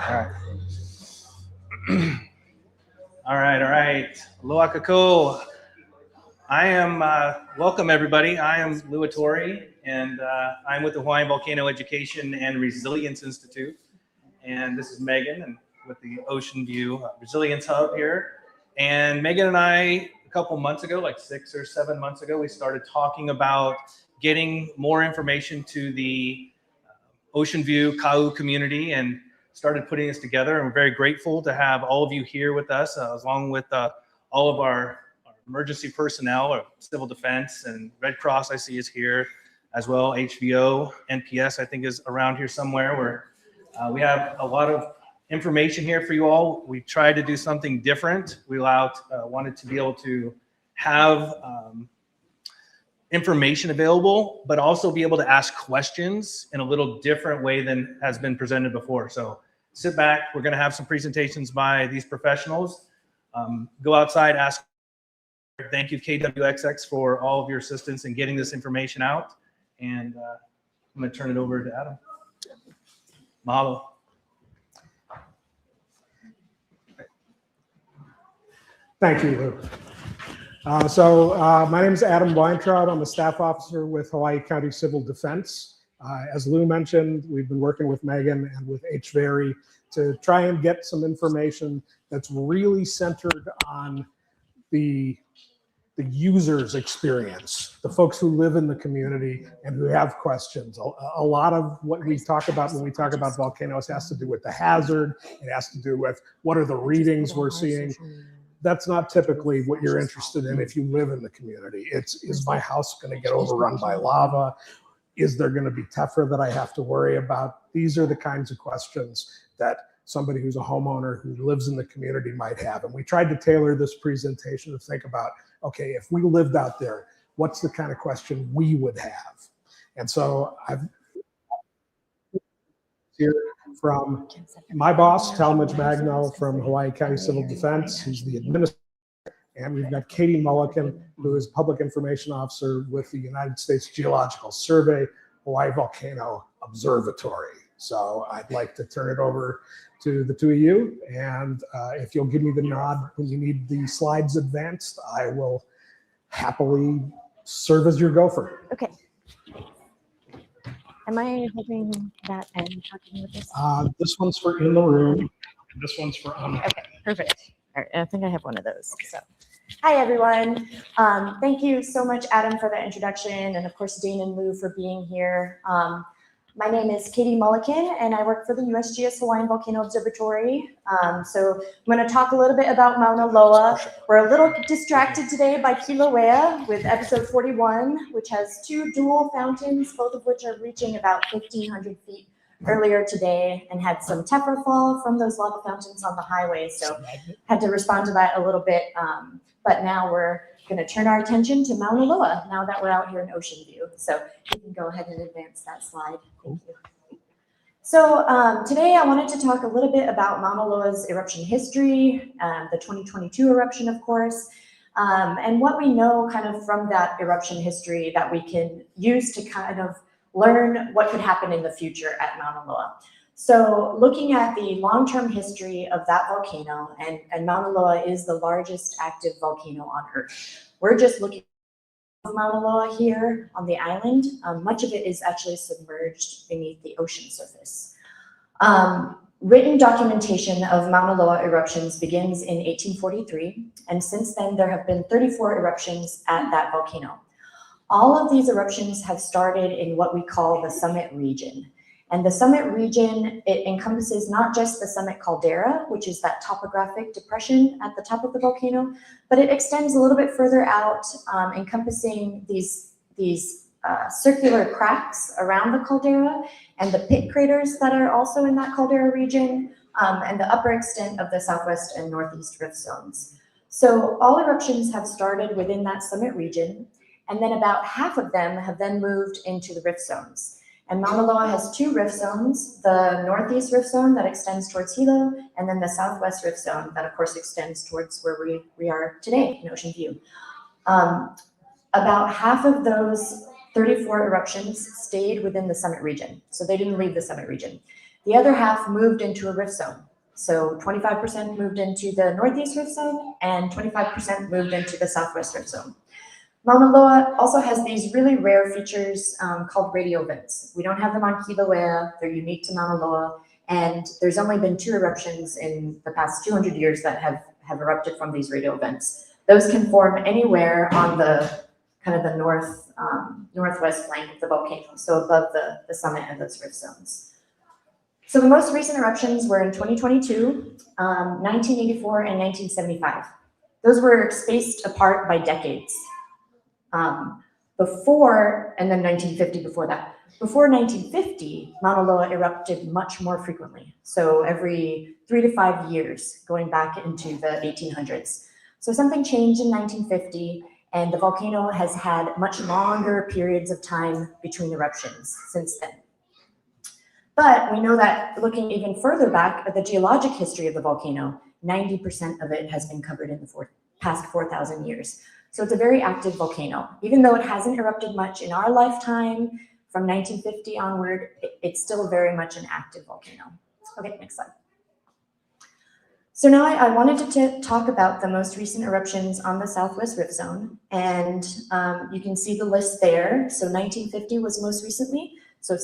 All right. All right. Aloha kako. I am, welcome everybody. I am Luatori, and I'm with the Hawaiian Volcano Education and Resilience Institute. And this is Megan, and with the Oceanview Resilience Hub here. And Megan and I, a couple months ago, like 6 or 7 months ago, we started talking about getting more information to the Oceanview Kau community and started putting this together. And we're very grateful to have all of you here with us, along with all of our emergency personnel, or civil defense, and Red Cross I see is here as well. HVO, NPS I think is around here somewhere. Where we have a lot of information here for you all. We tried to do something different. We wanted to be able to have information available, but also be able to ask questions in a little different way than has been presented before. So sit back. We're going to have some presentations by these professionals. Go outside, ask. Thank you, KWXX, for all of your assistance in getting this information out. And I'm going to turn it over to Adam. Mahalo. Thank you, Lou. My name is Adam Weintraub. I'm a staff officer with Hawaii County Civil Defense. As Lou mentioned, we've been working with Megan and with HVERI to try and get some information that's really centered on the user's experience, the folks who live in the community and who have questions. A lot of what we talk about when we talk about volcanoes has to do with the hazard. It has to do with what are the readings we're seeing. That's not typically what you're interested in if you live in the community. Is my house going to get overrun by lava? Is there going to be tephra that I have to worry about? These are the kinds of questions that somebody who's a homeowner who lives in the community might have. And we tried to tailor this presentation to think about, okay, if we lived out there, what's the kind of question we would have? And so I've here from my boss, Talmadge Magno from Hawaii County Civil Defense, who's the administrator. And we've got Katie Mulliken, who is Public Information Officer with the United States Geological Survey, Hawaii Volcano Observatory. So I'd like to turn it over to the two of you. And if you'll give me the nod when you need the slides advanced, I will happily serve as your gopher. Okay. Am I holding that and talking with this? This one's for in the room. And this one's for online. Okay, perfect. All right, I think I have one of those. Okay. So, hi everyone. Thank you so much, Adam, for the introduction, and of course, Dane and Lou for being here. My name is Katie Mulliken, and I work for the USGS Hawaiian Volcano Observatory. So I'm going to talk a little bit about Mauna Loa. We're a little distracted today by Kilauea with episode 41, which has 2 dual fountains, both of which are reaching about 1,500 feet earlier today, and had some tephra fall from those lava fountains on the highway. So had to respond to that a little bit. But now we're going to turn our attention to Mauna Loa now that we're out here in Oceanview. So you can go ahead and advance that slide. Thank you. So today I wanted to talk a little bit about Mauna Loa's eruption history, the 2022 eruption, of course, and what we know kind of from that eruption history that we can use to kind of learn what could happen in the future at Mauna Loa. So looking at the long-term history of that volcano, and Mauna Loa is the largest active volcano on Earth. We're just looking at Mauna Loa here on the island. Much of it is actually submerged beneath the ocean surface. Written documentation of Mauna Loa eruptions begins in 1843, and since then there have been 34 eruptions at that volcano. All of these eruptions have started in what we call the summit region. And the summit region, it encompasses not just the summit caldera, which is that topographic depression at the top of the volcano, but it extends a little bit further out, encompassing these circular cracks around the caldera and the pit craters that are also in that caldera region, and the upper extent of the southwest and northeast rift zones. So all eruptions have started within that summit region, and then about half of them have then moved into the rift zones. And Mauna Loa has 2 rift zones, the northeast rift zone that extends towards Hilo, and then the southwest rift zone that of course extends towards where we are today in Oceanview. About half of those 34 eruptions stayed within the summit region, so they didn't leave the summit region. The other half moved into a rift zone. So 25% moved into the northeast rift zone and 25% moved into the southwest rift zone. Mauna Loa also has these really rare features called radio vents. We don't have them on Kilauea. They're unique to Mauna Loa. And there's only been 2 eruptions in the past 200 years that have erupted from these radio vents. Those can form anywhere on the kind of the northwest flank of the volcano, so above the summit of those rift zones. So the most recent eruptions were in 2022, 1984, and 1975. Those were spaced apart by decades. Before, and then 1950 before that. Before 1950, Mauna Loa erupted much more frequently. So every 3 to 5 years, going back into the 1800s. So something changed in 1950, and the volcano has had much longer periods of time between eruptions since then. But we know that looking even further back at the geologic history of the volcano, 90% of it has been covered in the past 4,000 years. So it's a very active volcano. Even though it hasn't erupted much in our lifetime, from 1950 onward, it's still very much an active volcano. Okay, next slide. So now I wanted to talk about the most recent eruptions on the Southwest Rift Zone. And you can see the list there. So 1950 was most recently. So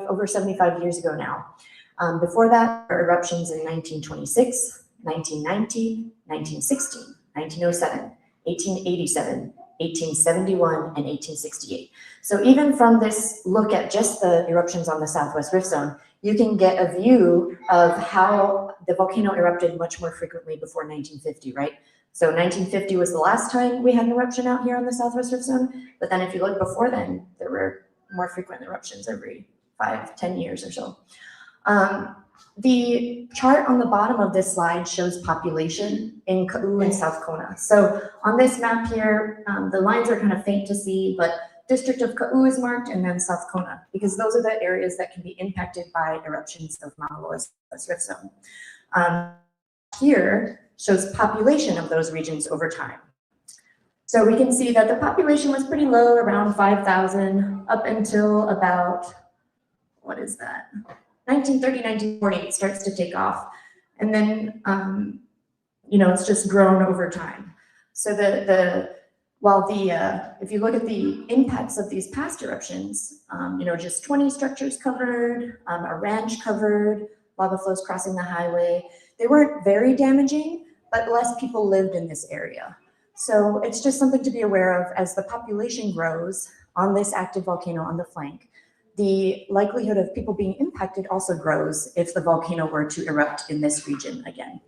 over 75 years ago now. Before that, there were eruptions in 1926, 1919, 1916, 1907, 1887, 1871, and 1868. So even from this look at just the eruptions on the Southwest Rift Zone, you can get a view of how the volcano erupted much more frequently before 1950, right? So 1950 was the last time we had an eruption out here on the Southwest Rift Zone. But then if you look before then, there were more frequent eruptions every 5-10 years or so. The chart on the bottom of this slide shows population in Ka'u and South Kona. So on this map here, the lines are kind of faint to see, but District of Ka'u is marked and then South Kona, because those are the areas that can be impacted by eruptions of Mauna Loa's Rift Zone. Here shows population of those regions over time. So we can see that the population was pretty low, around 5,000, up until about, what is that? 1930, 1940, it starts to take off. And then, it's just grown over time. So if you look at the impacts of these past eruptions, just 20 structures covered, a ranch covered, lava flows crossing the highway. They weren't very damaging, but less people lived in this area. So it's just something to be aware of as the population grows on this active volcano on the flank. The likelihood of people being impacted also grows if the volcano were to erupt in this region again.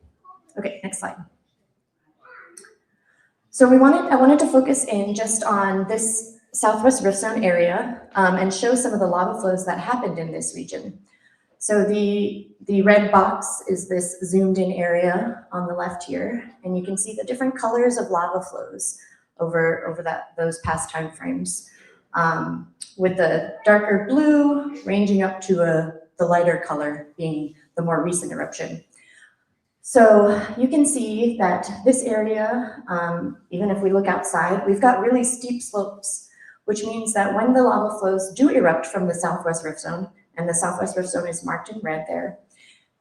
Okay, next slide. So I wanted to focus in just on this Southwest Rift Zone area and show some of the lava flows that happened in this region. So the red box is this zoomed in area on the left here, and you can see the different colors of lava flows over those past time frames, with the darker blue ranging up to the lighter color being the more recent eruption. So you can see that this area, even if we look outside, we've got really steep slopes, which means that when the lava flows do erupt from the Southwest Rift Zone, and the Southwest Rift Zone is marked in red there,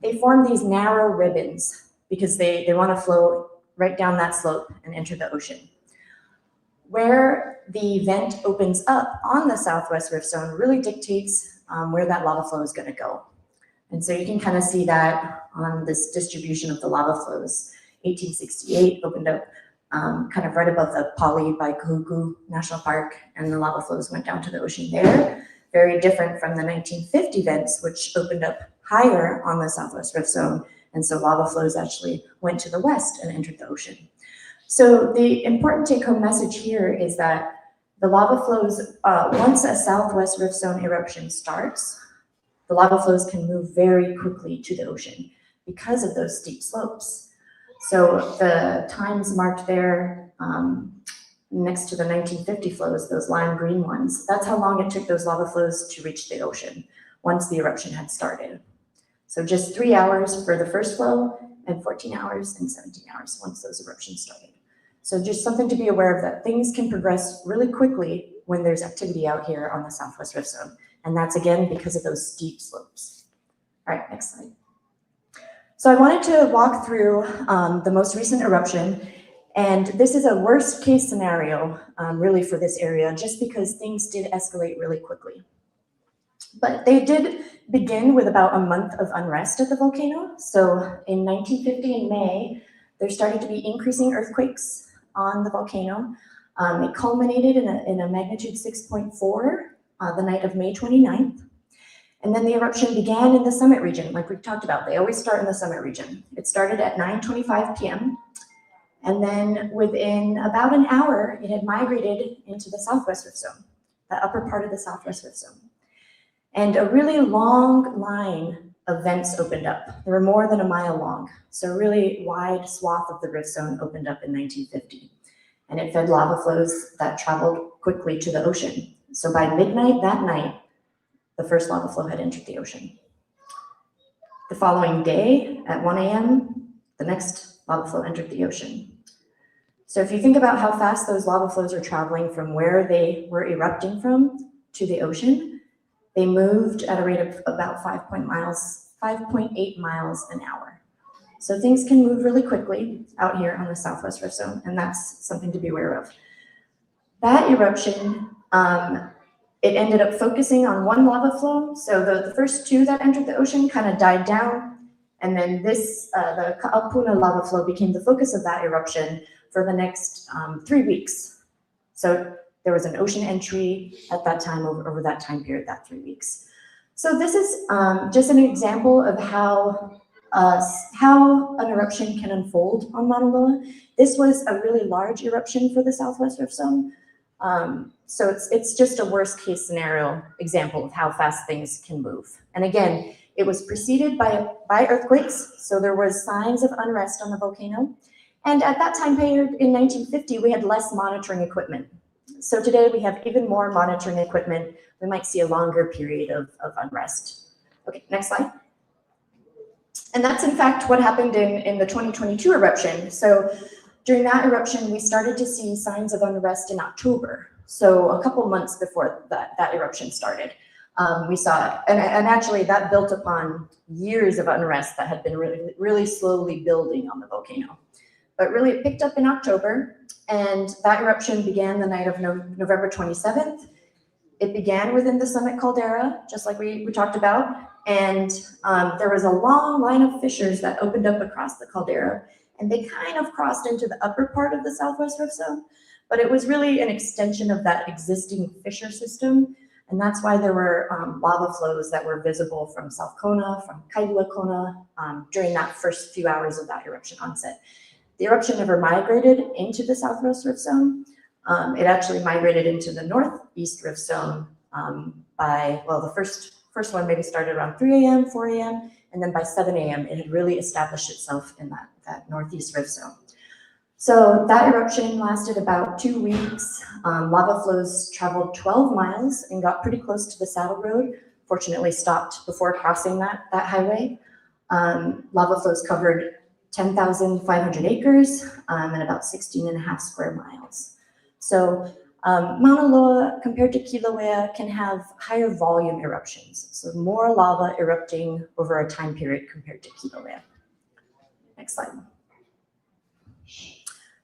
they form these narrow ribbons because they want to flow right down that slope and enter the ocean. Where the vent opens up on the Southwest Rift Zone really dictates where that lava flow is going to go. And so you can kind of see that on this distribution of the lava flows. 1868 opened up kind of right above the Pali by Kahuku National Park, and the lava flows went down to the ocean there. Very different from the 1950 vents, which opened up higher on the Southwest Rift Zone. And so lava flows actually went to the west and entered the ocean. So the important take-home message here is that the lava flows, once a Southwest Rift Zone eruption starts, the lava flows can move very quickly to the ocean because of those steep slopes. So the times marked there next to the 1950 flows, those lime green ones, that's how long it took those lava flows to reach the ocean once the eruption had started. So just 3 hours for the first flow and 14 hours and 17 hours once those eruptions started. So just something to be aware of, that things can progress really quickly when there's activity out here on the Southwest Rift Zone. And that's again because of those steep slopes. All right, next slide. So I wanted to walk through the most recent eruption, and this is a worst case scenario really for this area, just because things did escalate really quickly. But they did begin with about a month of unrest at the volcano. So in 1950 in May, there started to be increasing earthquakes on the volcano. It culminated in a magnitude 6.4 the night of May 29th. And then the eruption began in the summit region, like we talked about. They always start in the summit region. It started at 9:25 p.m. And then within about an hour, it had migrated into the southwest rift zone, the upper part of the southwest rift zone. And a really long line of vents opened up. They were more than a mile long. So a really wide swath of the rift zone opened up in 1950. And it fed lava flows that traveled quickly to the ocean. So by midnight that night, the first lava flow had entered the ocean. The following day at 1 a.m., the next lava flow entered the ocean. So if you think about how fast those lava flows are traveling from where they were erupting from to the ocean, they moved at a rate of about 5.8 miles an hour. So things can move really quickly out here on the southwest rift zone, and that's something to be aware of. That eruption, it ended up focusing on one lava flow. So the first two that entered the ocean kind of died down. And then this, the Ka'apuna lava flow became the focus of that eruption for the next 3 weeks. So there was an ocean entry at that time over that time period, that 3 weeks. So this is just an example of how an eruption can unfold on Mauna Loa. This was a really large eruption for the southwest rift zone. So it's just a worst case scenario example of how fast things can move. And again, it was preceded by earthquakes. So there was signs of unrest on the volcano. And at that time period in 1950, we had less monitoring equipment. So today we have even more monitoring equipment. We might see a longer period of unrest. Okay, next slide. And that's in fact what happened in the 2022 eruption. So during that eruption, we started to see signs of unrest in October. So a couple months before that eruption started. We saw, and actually that built upon years of unrest that had been really slowly building on the volcano. But really it picked up in October, and that eruption began the night of November 27th. It began within the summit caldera, just like we talked about. And there was a long line of fissures that opened up across the caldera, and they kind of crossed into the upper part of the southwest rift zone. But it was really an extension of that existing fissure system. And that's why there were lava flows that were visible from South Kona, from Kailua Kona, during that first few hours of that eruption onset. The eruption never migrated into the southwest rift zone. It actually migrated into the northeast rift zone the first one maybe started around 3 a.m., 4 a.m., and then by 7 a.m. it had really established itself in that northeast rift zone. So that eruption lasted about 2 weeks. Lava flows traveled 12 miles and got pretty close to the saddle road. Fortunately stopped before crossing that highway. Lava flows covered 10,500 acres and about 16.5 square miles. So Mauna Loa, compared to Kilauea, can have higher volume eruptions. So more lava erupting over a time period compared to Kilauea. Next slide.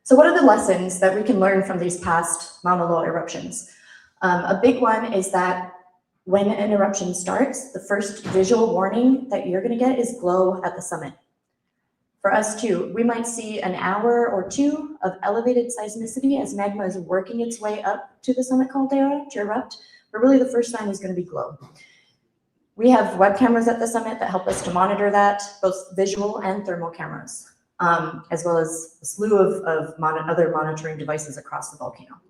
So what are the lessons that we can learn from these past Mauna Loa eruptions? A big one is that when an eruption starts, the first visual warning that you're going to get is glow at the summit. For us too, we might see an hour or two of elevated seismicity as magma is working its way up to the summit caldera to erupt, but really the first sign is going to be glow. We have web cameras at the summit that help us to monitor that, both visual and thermal cameras, as well as a slew of other monitoring devices across the volcano.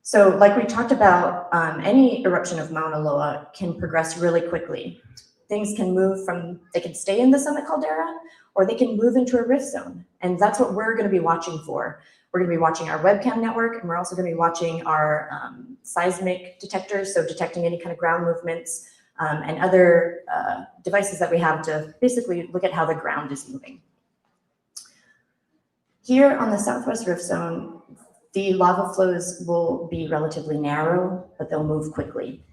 So like we talked about, any eruption of Mauna Loa can progress really quickly. Things can move they can stay in the summit caldera, or they can move into a rift zone. And that's what we're going to be watching for. We're going to be watching our webcam network, and we're also going to be watching our seismic detectors, so detecting any kind of ground movements and other devices that we have to basically look at how the ground is moving. Here on the southwest rift zone, the lava flows will be relatively narrow, but they'll move quickly.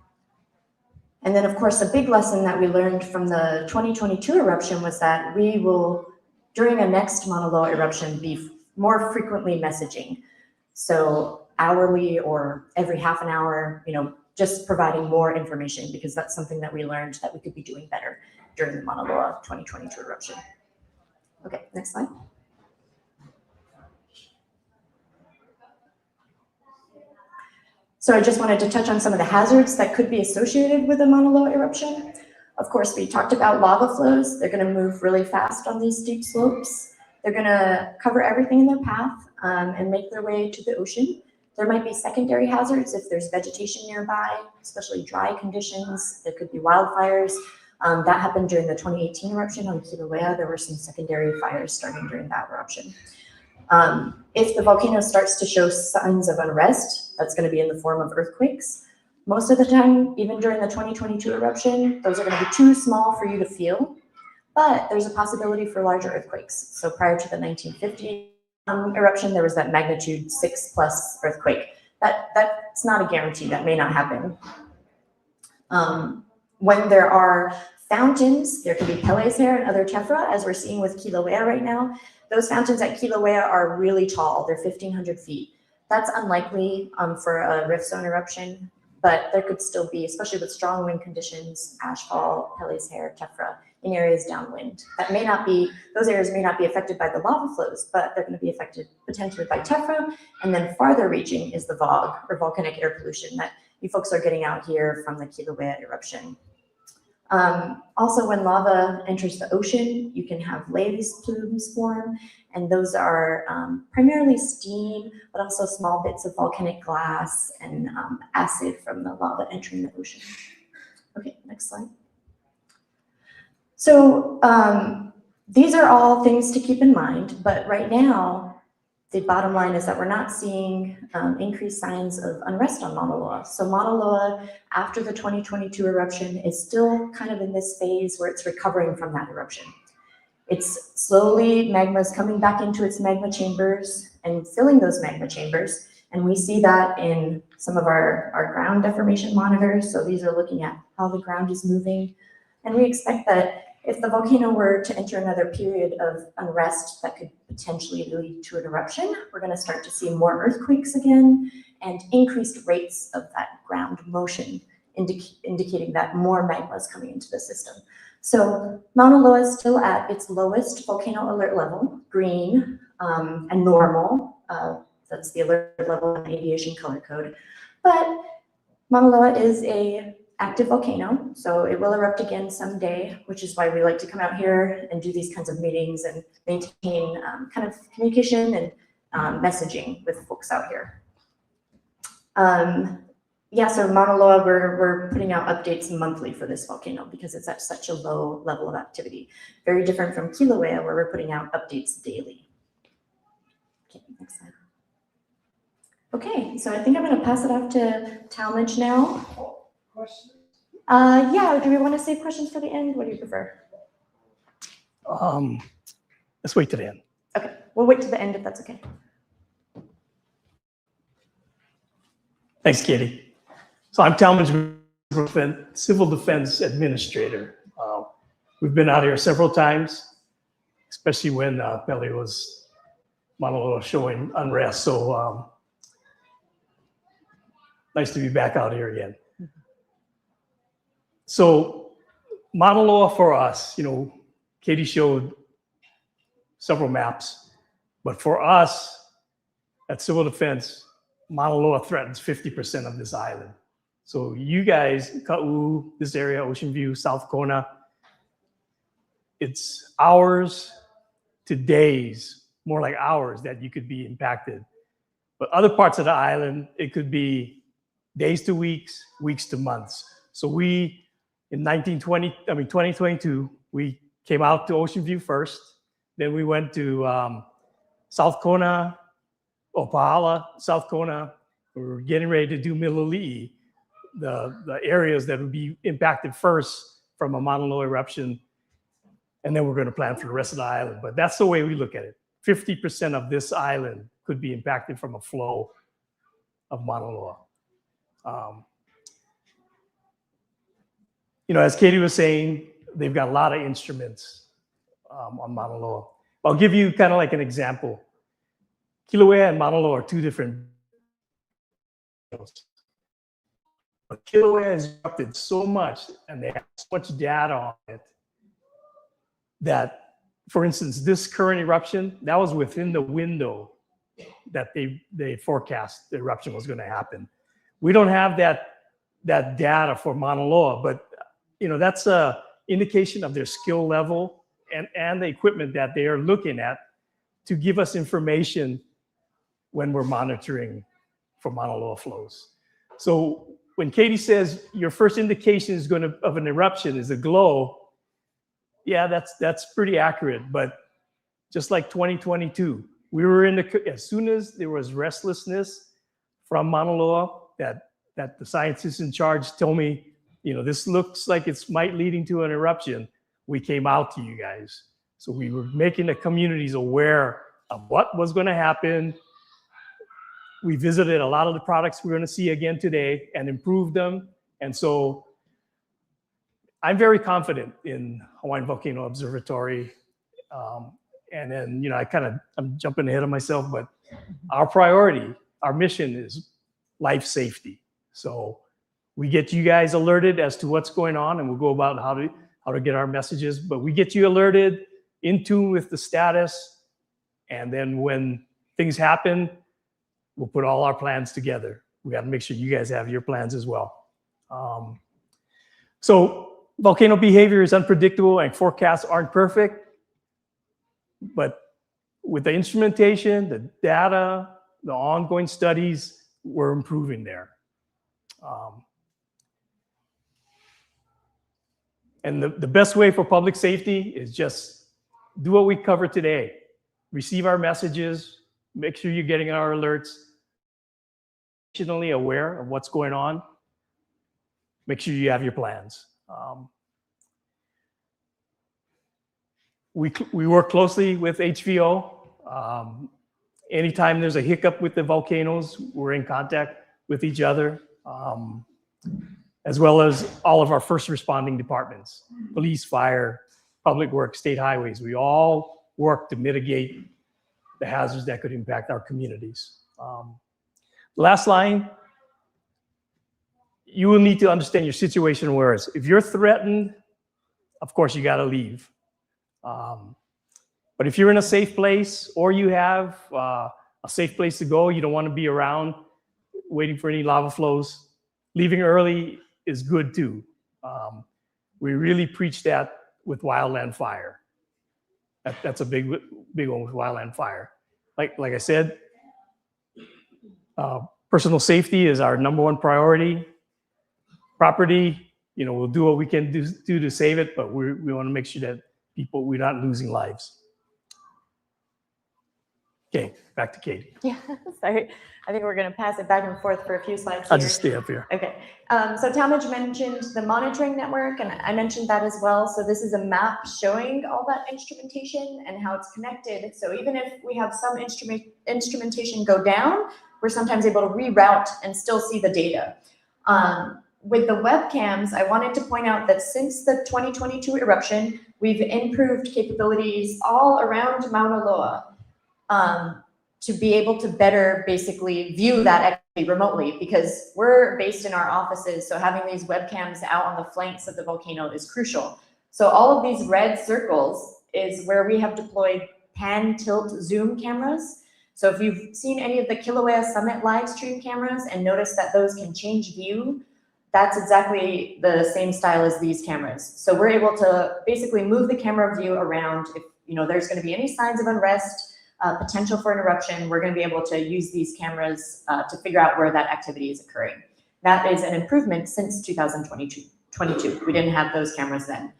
And then, of course, a big lesson that we learned from the 2022 eruption was that we will, during a next Mauna Loa eruption, be more frequently messaging. So hourly or every half an hour, just providing more information, because that's something that we learned that we could be doing better during the Mauna Loa 2022 eruption. Okay, next slide. So I just wanted to touch on some of the hazards that could be associated with a Mauna Loa eruption. Of course, we talked about lava flows. They're going to move really fast on these steep slopes. They're going to cover everything in their path and make their way to the ocean. There might be secondary hazards if there's vegetation nearby, especially dry conditions. There could be wildfires. That happened during the 2018 eruption on Kilauea. There were some secondary fires starting during that eruption. If the volcano starts to show signs of unrest, that's going to be in the form of earthquakes. Most of the time, even during the 2022 eruption, those are going to be too small for you to feel, but there's a possibility for larger earthquakes. So prior to the 1950 eruption, there was that magnitude 6+ earthquake. That's not a guarantee. That may not happen. When there are fountains, there can be Pele's hair and other tephra, as we're seeing with Kilauea right now. Those fountains at Kilauea are really tall. They're 1,500 feet. That's unlikely for a rift zone eruption, but there could still be, especially with strong wind conditions, ashfall, Pele's hair, tephra in areas downwind. Those areas may not be affected by the lava flows, but they're going to be affected potentially by tephra. And then farther reaching is the VOG, or volcanic air pollution, that you folks are getting out here from the Kilauea eruption. Also, when lava enters the ocean, you can have lace plumes form, and those are primarily steam, but also small bits of volcanic glass and acid from the lava entering the ocean. Okay, next slide. So these are all things to keep in mind, but right now, the bottom line is that we're not seeing increased signs of unrest on Mauna Loa. So Mauna Loa, after the 2022 eruption, is still kind of in this phase where it's recovering from that eruption. It's slowly, magma is coming back into its magma chambers and filling those magma chambers. And we see that in some of our ground deformation monitors. So these are looking at how the ground is moving. And we expect that if the volcano were to enter another period of unrest that could potentially lead to an eruption, we're going to start to see more earthquakes again and increased rates of that ground motion, indicating that more magma is coming into the system. So Mauna Loa is still at its lowest volcano alert level, green and normal. That's the alert level in the aviation color code. But Mauna Loa is an active volcano, so it will erupt again someday, which is why we like to come out here and do these kinds of meetings and maintain kind of communication and messaging with folks out here. Yeah, so Mauna Loa, we're putting out updates monthly for this volcano because it's at such a low level of activity. Very different from Kilauea, where we're putting out updates daily. Okay, next slide. Okay, so I think I'm going to pass it off to Talmadge now. Questions? Yeah, do we want to save questions for the end? What do you prefer? Let's wait to the end. Okay, we'll wait to the end if that's okay. Thanks, Katie. So I'm Talmadge, Civil Defense Administrator. We've been out here several times, especially when Pele was Mauna Loa showing unrest. So nice to be back out here again. So Mauna Loa for us, Katie showed several maps, but for us at Civil Defense, Mauna Loa threatens 50% of this island. So you guys, Ka'u, this area, Oceanview, South Kona, it's hours to days, more like hours that you could be impacted. But other parts of the island, it could be days to weeks, weeks to months. So we, in 2022, we came out to Oceanview first. Then we went to South Kona, Opahala, South Kona. We were getting ready to do Milili'i, the areas that would be impacted first from a Mauna Loa eruption. And then we're going to plan for the rest of the island. But that's the way we look at it. 50% of this island could be impacted from a flow of Mauna Loa. as Katie was saying, they've got a lot of instruments on Mauna Loa. I'll give you kind of like an example. Kilauea and Mauna Loa are two different. But Kilauea has erupted so much, and they have so much data on it that, for instance, this current eruption, that was within the window that they forecast the eruption was going to happen. We don't have that data for Mauna Loa, but that's a indication of their skill level and the equipment that they are looking at to give us information when we're monitoring for Mauna Loa flows. So when Katie says your first indication of an eruption is a glow, yeah, that's pretty accurate. But just like 2022, we were as soon as there was restlessness from Mauna Loa, that the scientists in charge told me, this looks like it's might leading to an eruption, we came out to you guys. So we were making the communities aware of what was going to happen. We visited a lot of the products we're going to see again today and improved them. And so I'm very confident in Hawaiian Volcano Observatory. And then, I'm jumping ahead of myself, but our priority, our mission is life safety. So we get you guys alerted as to what's going on, and we'll go about how to get our messages, but we get you alerted, in tune with the status. And then when things happen, we'll put all our plans together. We got to make sure you guys have your plans as well. So volcano behavior is unpredictable and forecasts aren't perfect, but with the instrumentation, the data, the ongoing studies, we're improving there. And the best way for public safety is just do what we covered today. Receive our messages, make sure you're getting our alerts, aware of what's going on, make sure you have your plans. We work closely with HVO. Anytime there's a hiccup with the volcanoes, we're in contact with each other, as well as all of our first responding departments, police, fire, public works, state highways. We all work to mitigate the hazards that could impact our communities. Last line, you will need to understand your situation where it's. If you're threatened, of course, you got to leave. But if you're in a safe place or you have a safe place to go, you don't want to be around waiting for any lava flows, leaving early is good too. We really preach that with wildland fire. That's a big one with wildland fire. Like I said, personal safety is our #1 priority. Property, we'll do what we can do to save it, but we want to make sure that we're not losing lives. Okay, back to Katie. Yeah, sorry. I think we're going to pass it back and forth for a few slides here. I'll just stay up here. Okay. So Talmadge mentioned the monitoring network, and I mentioned that as well. So this is a map showing all that instrumentation and how it's connected. So even if we have some instrumentation go down, we're sometimes able to reroute and still see the data. With the webcams, I wanted to point out that since the 2022 eruption, we've improved capabilities all around Mauna Loa to be able to better basically view that activity remotely, because we're based in our offices. So having these webcams out on the flanks of the volcano is crucial. So all of these red circles is where we have deployed pan, tilt, zoom cameras. So if you've seen any of the Kilauea Summit live stream cameras and noticed that those can change view, that's exactly the same style as these cameras. So we're able to basically move the camera view around. If there's going to be any signs of unrest, potential for an eruption, we're going to be able to use these cameras to figure out where that activity is occurring. That is an improvement since 2022. We didn't have those cameras then.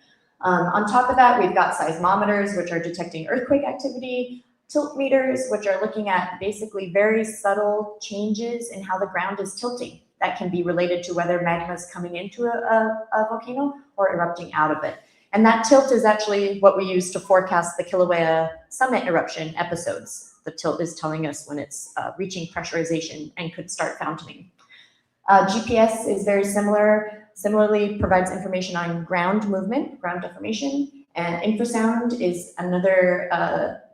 On top of that, we've got seismometers, which are detecting earthquake activity, tilt meters, which are looking at basically very subtle changes in how the ground is tilting. That can be related to whether magma is coming into a volcano or erupting out of it. And that tilt is actually what we use to forecast the Kilauea Summit eruption episodes. The tilt is telling us when it's reaching pressurization and could start fountaining. GPS is very similar. similarly provides information on ground movement, ground deformation, and infrasound is another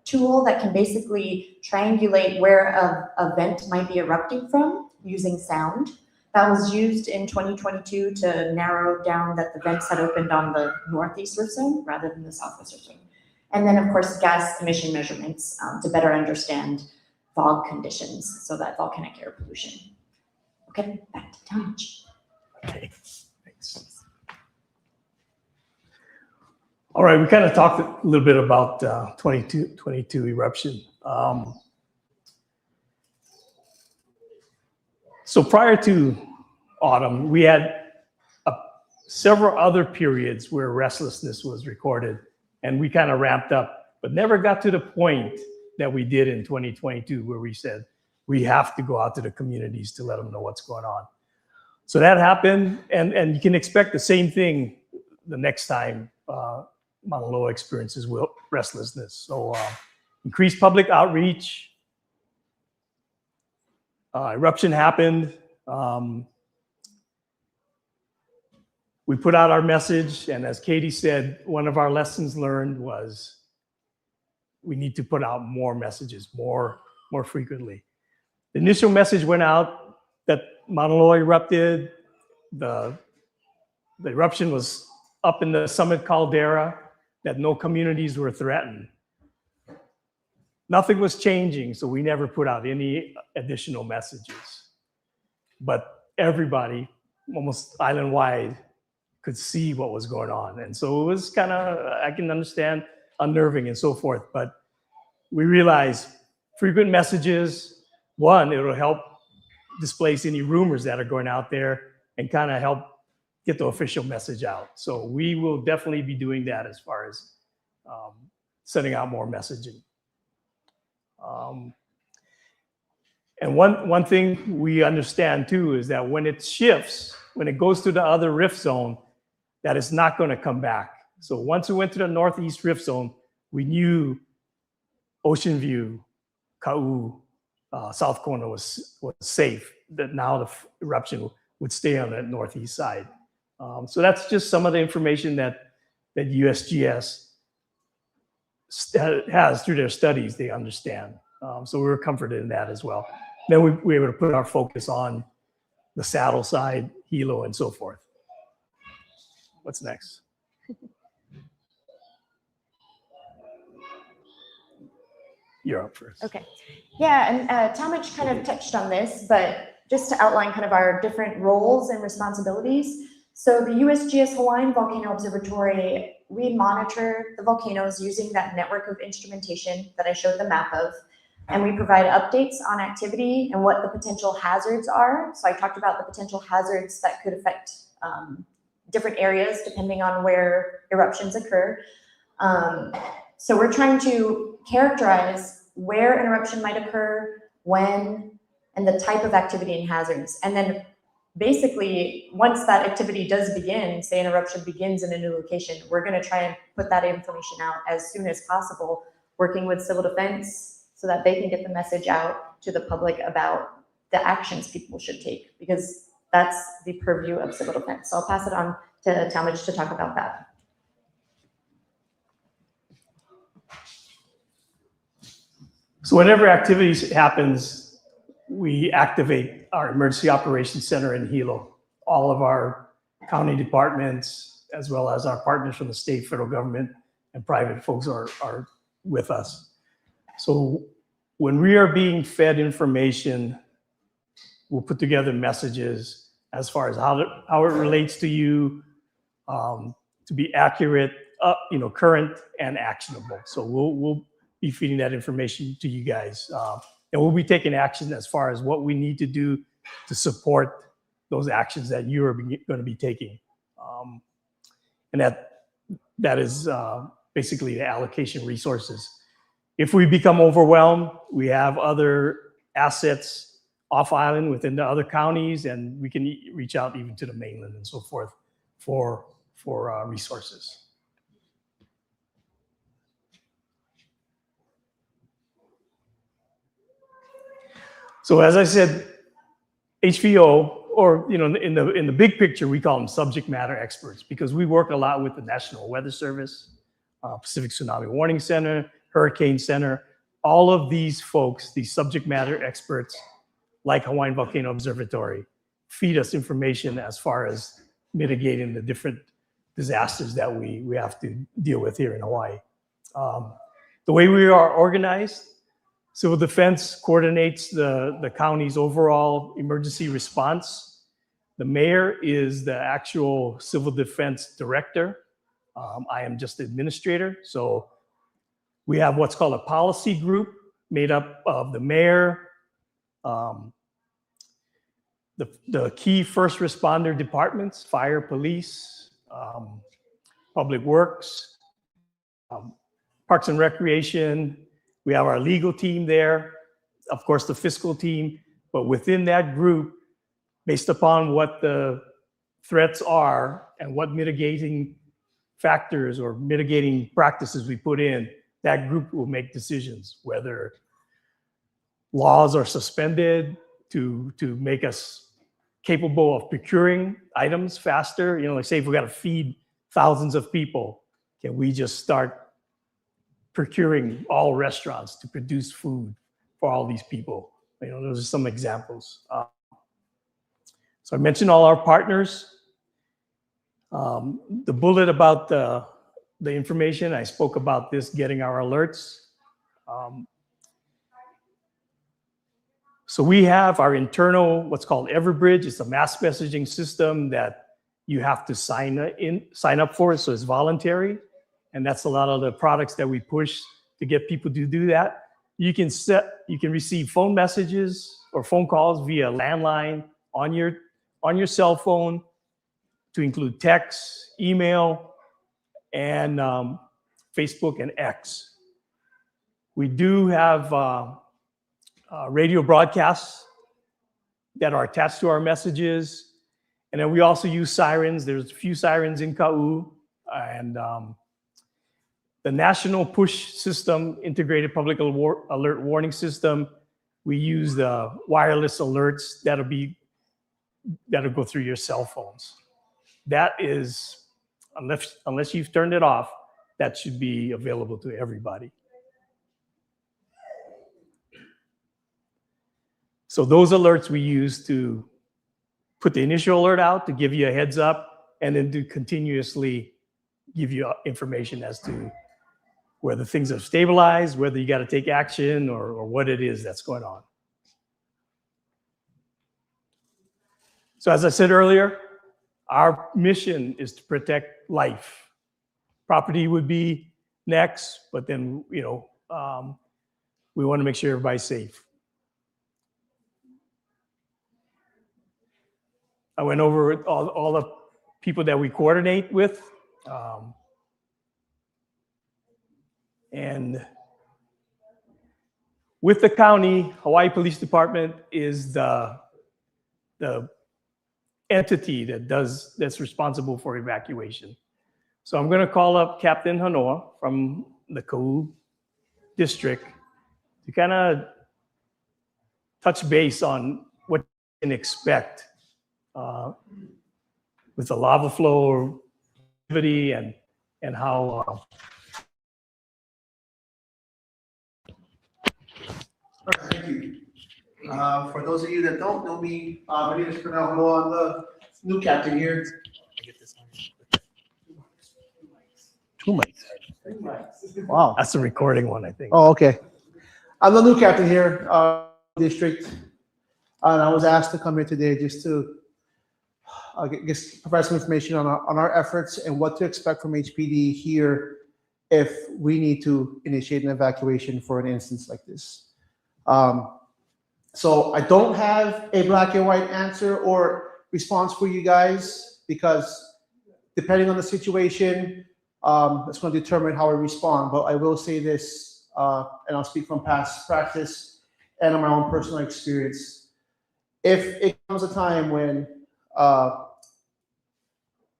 tool that can basically triangulate where a vent might be erupting from using sound. That was used in 2022 to narrow down that the vents had opened on the northeast rift zone rather than the southwest rift zone. And then, of course, gas emission measurements to better understand fog conditions, so that volcanic air pollution. Okay, back to Talmadge. Okay, thanks. All right, we kind of talked a little bit about 22 eruption. So prior to autumn, we had several other periods where restlessness was recorded, and we kind of ramped up, but never got to the point that we did in 2022, where we said we have to go out to the communities to let them know what's going on. So that happened, and you can expect the same thing the next time Mauna Loa experiences restlessness. So increased public outreach. Eruption happened. We put out our message, and as Katie said, one of our lessons learned was we need to put out more messages, more frequently. The initial message went out that Mauna Loa erupted. The eruption was up in the summit caldera, that no communities were threatened. Nothing was changing, so we never put out any additional messages. But everybody, almost island-wide, could see what was going on. And so it was kind of, I can understand, unnerving and so forth. But we realized frequent messages, one, it'll help displace any rumors that are going out there and kind of help get the official message out. So we will definitely be doing that as far as sending out more messaging. And one thing we understand too is that when it shifts, when it goes to the other rift zone, that it's not going to come back. So once it went to the northeast rift zone, we knew Oceanview, Ka'u, South Kona was safe, that now the eruption would stay on the northeast side. So that's just some of the information that USGS has through their studies, they understand. So we were comforted in that as well. Then we were able to put our focus on the saddle side, Hilo, and so forth. What's next? You're up first. Okay. Yeah, and Talmadge kind of touched on this, but just to outline kind of our different roles and responsibilities. So the USGS Hawaiian Volcano Observatory, we monitor the volcanoes using that network of instrumentation that I showed the map of, and we provide updates on activity and what the potential hazards are. So I talked about the potential hazards that could affect different areas depending on where eruptions occur. So we're trying to characterize where an eruption might occur, when, and the type of activity and hazards. And then basically, once that activity does begin, say an eruption begins in a new location, we're going to try and put that information out as soon as possible, working with civil defense so that they can get the message out to the public about the actions people should take, because that's the purview of civil defense. So I'll pass it on to Talmadge to talk about that. So whenever activities happens, we activate our emergency operations center in Hilo. All of our county departments, as well as our partners from the state, federal government, and private folks are with us. So when we are being fed information, we'll put together messages as far as how it relates to you, to be accurate, current and actionable. So we'll be feeding that information to you guys. And we'll be taking action as far as what we need to do to support those actions that you are going to be taking. And that is basically the allocation resources. If we become overwhelmed, we have other assets off island within the other counties, and we can reach out even to the mainland and so forth for resources. So as I said, HVO or in the big picture, we call them subject matter experts because we work a lot with the National Weather Service, Pacific Tsunami Warning Center, Hurricane Center. All of these folks, these subject matter experts, like Hawaiian Volcano Observatory, feed us information as far as mitigating the different disasters that we have to deal with here in Hawaii. The way we are organized, Civil Defense coordinates the county's overall emergency response. The mayor is the actual Civil Defense director. I am just the administrator. So we have what's called a policy group made up of the mayor, the key first responder departments, fire, police, public works, parks and recreation. We have our legal team there, of course, the fiscal team. But within that group, based upon what the threats are and what mitigating factors or mitigating practices we put in, that group will make decisions whether laws are suspended to make us capable of procuring items faster. Like say if we got to feed thousands of people, can we just start procuring all restaurants to produce food for all these people? Those are some examples. So I mentioned all our partners. The bullet about the information, I spoke about this, getting our alerts. So we have our internal, what's called Everbridge. It's a mass messaging system that you have to sign up for, so it's voluntary. And that's a lot of the products that we push to get people to do that. You can receive phone messages or phone calls via landline on your cell phone, to include text, email, and Facebook and X. We do have radio broadcasts that are attached to our messages. And then we also use sirens. There's a few sirens in Ka'u. And the National Push System, Integrated Public Alert Warning System, we use the wireless alerts that'll go through your cell phones. That is, unless you've turned it off, that should be available to everybody. So those alerts we use to put the initial alert out to give you a heads up, and then to continuously give you information as to whether things have stabilized, whether you got to take action, or what it is that's going on. So as I said earlier, our mission is to protect life. Property would be next, but then, we want to make sure everybody's safe. I went over all the people that we coordinate with. And with the county, Hawaii Police Department is the entity that's responsible for evacuation. So I'm going to call up Captain Hanoa from the Ka'u district to kind of touch base on what you can expect with the lava flow activity and how. Thank you. For those of you that don't know me, my name is Colonel Hanoa. I'm the new captain here. Two mics. Wow. That's the recording one, I think. Oh, okay. I'm the new captain here, district, and I was asked to come here today just to provide some information on our efforts and what to expect from HPD here if we need to initiate an evacuation for an instance like this. So I don't have a black and white answer or response for you guys, because depending on the situation, it's going to determine how I respond. But I will say this, and I'll speak from past practice and on my own personal experience. If it comes a time when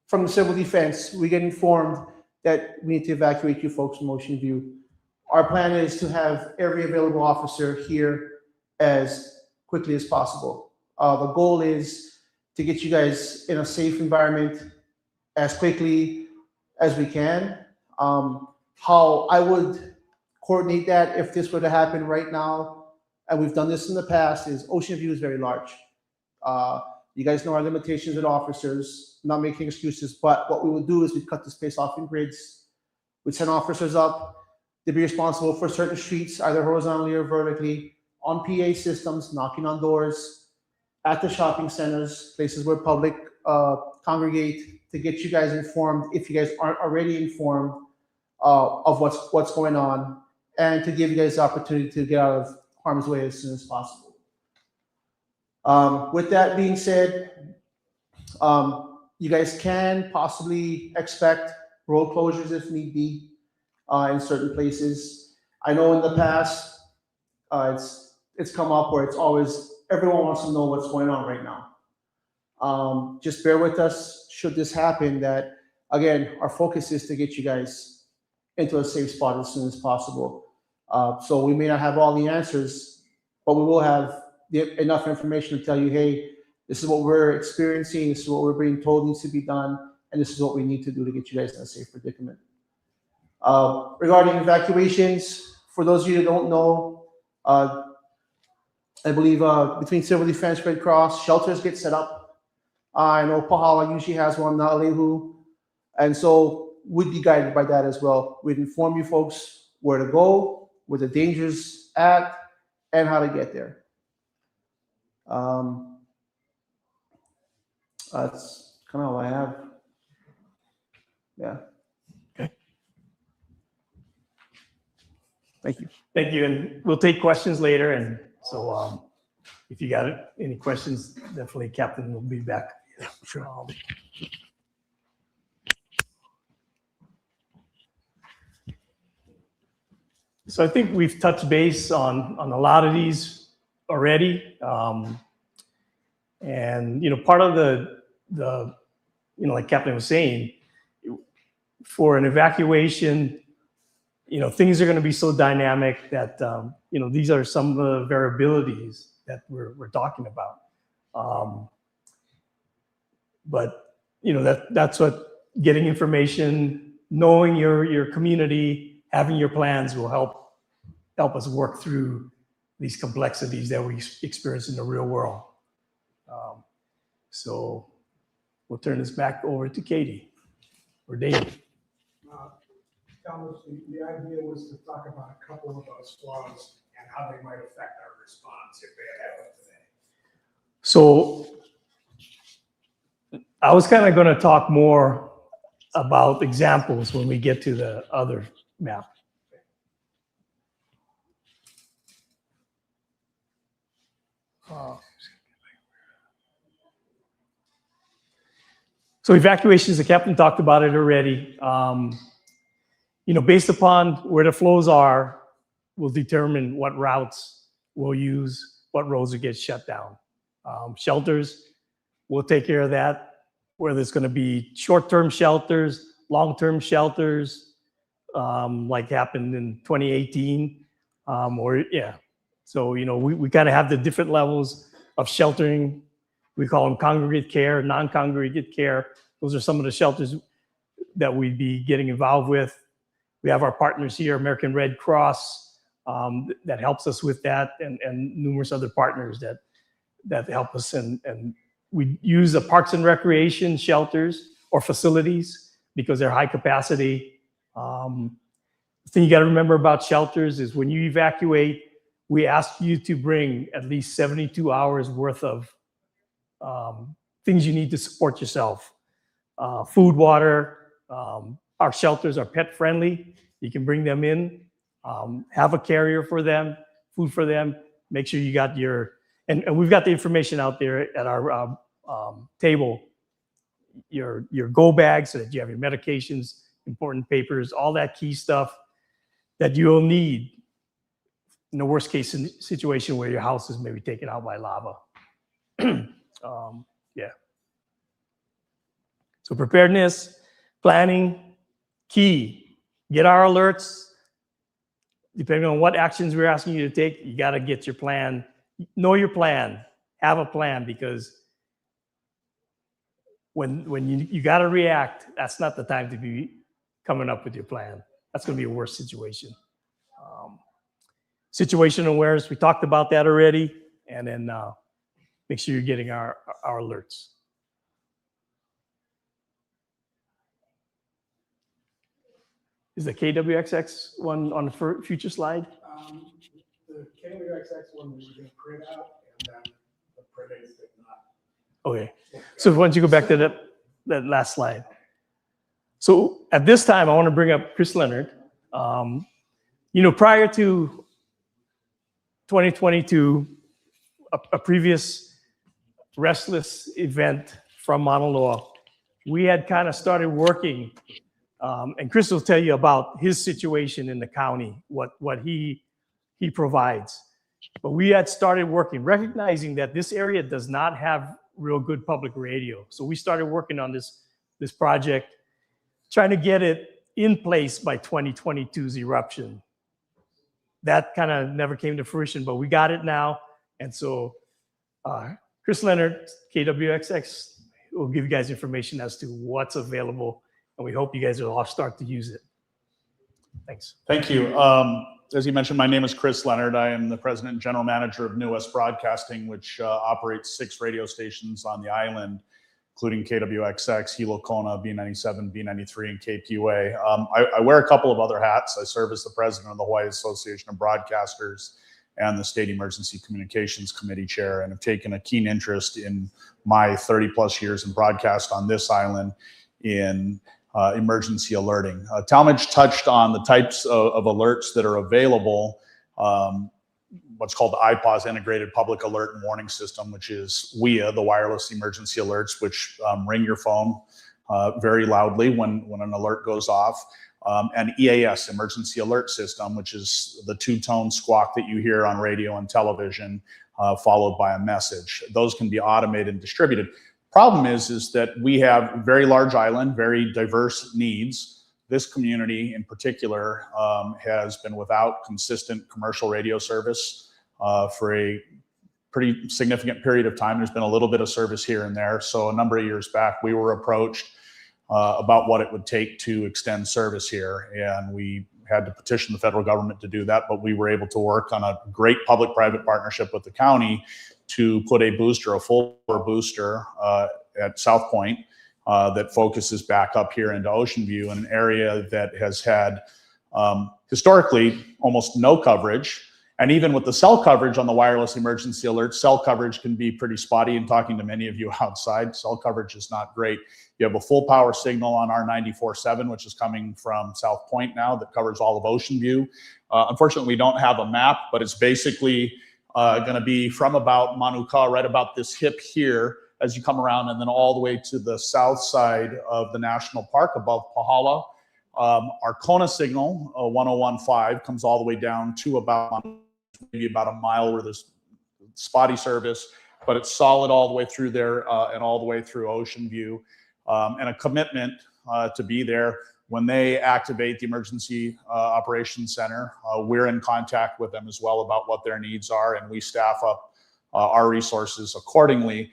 from the civil defense, we get informed that we need to evacuate you folks from Oceanview, our plan is to have every available officer here as quickly as possible. The goal is to get you guys in a safe environment as quickly as we can. How I would coordinate that if this were to happen right now, and we've done this in the past, is Oceanview is very large. You guys know our limitations with officers, not making excuses, but what we would do is we'd cut the space off in grids. We'd send officers up. They'd be responsible for certain streets, either horizontally or vertically, on PA systems, knocking on doors, at the shopping centers, places where public congregate, to get you guys informed, if you guys aren't already informed, of what's going on, and to give you guys the opportunity to get out of harm's way as soon as possible. With that being said, you guys can possibly expect road closures if need be in certain places. I know in the past, it's come up where it's always, everyone wants to know what's going on right now. Just bear with us should this happen, that again, our focus is to get you guys into a safe spot as soon as possible. So we may not have all the answers, but we will have enough information to tell you, hey, this is what we're experiencing, this is what we're being told needs to be done, and this is what we need to do to get you guys in a safe predicament. Regarding evacuations, for those of you who don't know, I believe between Civil Defense, Red Cross, shelters get set up. I know Pahala usually has one, Alehu, and so we'd be guided by that as well. We'd inform you folks where to go, where the danger's at, and how to get there. That's kind of all I have. Yeah. Okay. Thank you. Thank you, and we'll take questions later. And so, if you got any questions, definitely Captain will be back. Yeah, sure. So I think we've touched base on a lot of these already, and part of the like Captain was saying, for an evacuation, things are going to be so dynamic that these are some of the variabilities that we're talking about. But that's what getting information, knowing your community, having your plans will help us work through these complexities that we experience in the real world. So we'll turn this back over to Katie or Dave. Thomas, the idea was to talk about a couple of those flaws and how they might affect our response if they had happened today. So I was kind of going to talk more about examples when we get to the other map. So evacuations, the captain talked about it already. Based upon where the flows are, we'll determine what routes we'll use, what roads will get shut down. Shelters, we'll take care of that, whether it's going to be short-term shelters, long-term shelters, like happened in 2018, So, we kind of have the different levels of sheltering. We call them congregate care, non-congregate care. Those are some of the shelters that we'd be getting involved with. We have our partners here, American Red Cross, that helps us with that, and numerous other partners that help us. And we use the parks and recreation shelters or facilities because they're high capacity. The thing you got to remember about shelters is when you evacuate, we ask you to bring at least 72 hours worth of things you need to support yourself. Food, water. Our shelters are pet friendly. You can bring them in, have a carrier for them, food for them. Make sure you got and we've got the information out there at our table, your go bag so that you have your medications, important papers, all that key stuff that you'll need in the worst case situation where your house is maybe taken out by lava. So preparedness, planning, key. Get our alerts. Depending on what actions we're asking you to take, you got to get your plan. Know your plan. Have a plan, because when you got to react, that's not the time to be coming up with your plan. That's going to be a worse situation. Situational awareness, we talked about that already. And then make sure you're getting our alerts. Is the KWXX one on the future slide? The KWXX one we're going to print out, and then the printing is not. Okay. So once you go back to that last slide. So at this time, I want to bring up Chris Leonard. Prior to 2022, a previous restless event from Mauna Loa, we had kind of started working, and Chris will tell you about his situation in the county, what he provides. But we had started working, recognizing that this area does not have real good public radio. So we started working on this project, trying to get it in place by 2022's eruption. That kind of never came to fruition, but we got it now. And so Chris Leonard, KWXX, will give you guys information as to what's available. And we hope you guys will all start to use it. Thanks. Thank you. As you mentioned, my name is Chris Leonard. I am the president and general manager of New West Broadcasting, which operates 6 radio stations on the island, including KWXX, Hilo Kona, B97, B93, and KPUA. I wear a couple of other hats. I serve as the president of the Hawaii Association of Broadcasters and the State Emergency Communications Committee chair, and have taken a keen interest in my 30 plus years in broadcast on this island in emergency alerting. Talmadge touched on the types of alerts that are available, what's called the IPAWS, Integrated Public Alert and Warning System, which is WIA, the wireless emergency alerts, which ring your phone very loudly when an alert goes off, and EAS, Emergency Alert System, which is the 2-tone squawk that you hear on radio and television, followed by a message. Those can be automated and distributed. Problem is that we have a very large island, very diverse needs. This community in particular has been without consistent commercial radio service for a pretty significant period of time. There's been a little bit of service here and there. So a number of years back, we were approached about what it would take to extend service here. And we had to petition the federal government to do that, but we were able to work on a great public-private partnership with the county to put a booster, a full booster at South Point that focuses back up here into Oceanview, in an area that has had historically almost no coverage. And even with the cell coverage on the wireless emergency alert, cell coverage can be pretty spotty. And talking to many of you outside, cell coverage is not great. You have a full power signal on our 94.7, which is coming from South Point now, that covers all of Oceanview. Unfortunately, we don't have a map, but it's basically going to be from about Manuka, right about this hip here, as you come around, and then all the way to the south side of the national park above Pahala. Our Kona signal, 1015, comes all the way down to about maybe about a mile where there's spotty service, but it's solid all the way through there and all the way through Oceanview, and a commitment to be there when they activate the Emergency Operations Center. We're in contact with them as well about what their needs are, and we staff up our resources accordingly.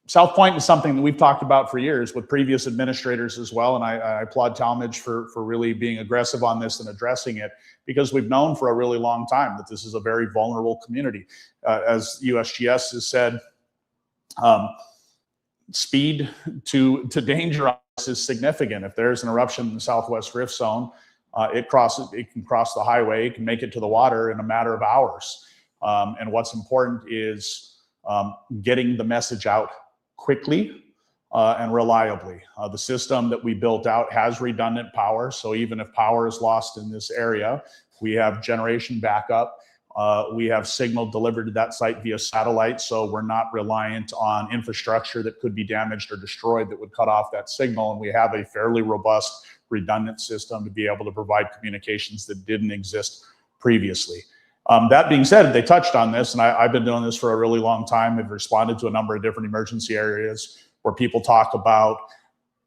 South Point is something that we've talked about for years with previous administrators as well, and I applaud Talmadge for really being aggressive on this and addressing it, because we've known for a really long time that this is a very vulnerable community. As USGS has said, speed to danger is significant. If there's an eruption in the Southwest Rift Zone, it can cross the highway, it can make it to the water in a matter of hours. And what's important is getting the message out quickly and reliably. The system that we built out has redundant power, so even if power is lost in this area, we have generation backup. We have signal delivered to that site via satellite, so we're not reliant on infrastructure that could be damaged or destroyed that would cut off that signal. And we have a fairly robust, redundant system to be able to provide communications that didn't exist previously. That being said, they touched on this, and I've been doing this for a really long time. I've responded to a number of different emergency areas where people talk about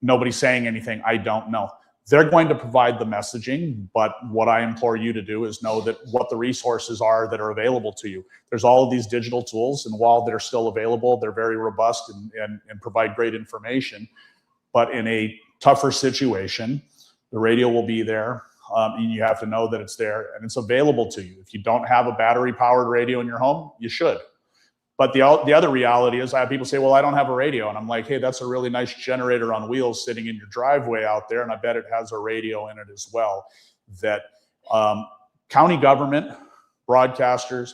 nobody saying anything, I don't know. They're going to provide the messaging, but what I implore you to do is know that what the resources are that are available to you. There's all of these digital tools, and while they're still available, they're very robust and provide great information. But in a tougher situation, the radio will be there, and you have to know that it's there and it's available to you. If you don't have a battery-powered radio in your home, you should. But the other reality is I have people say, well, I don't have a radio. And I'm like, hey, that's a really nice generator on wheels sitting in your driveway out there. And I bet it has a radio in it as well. That county government, broadcasters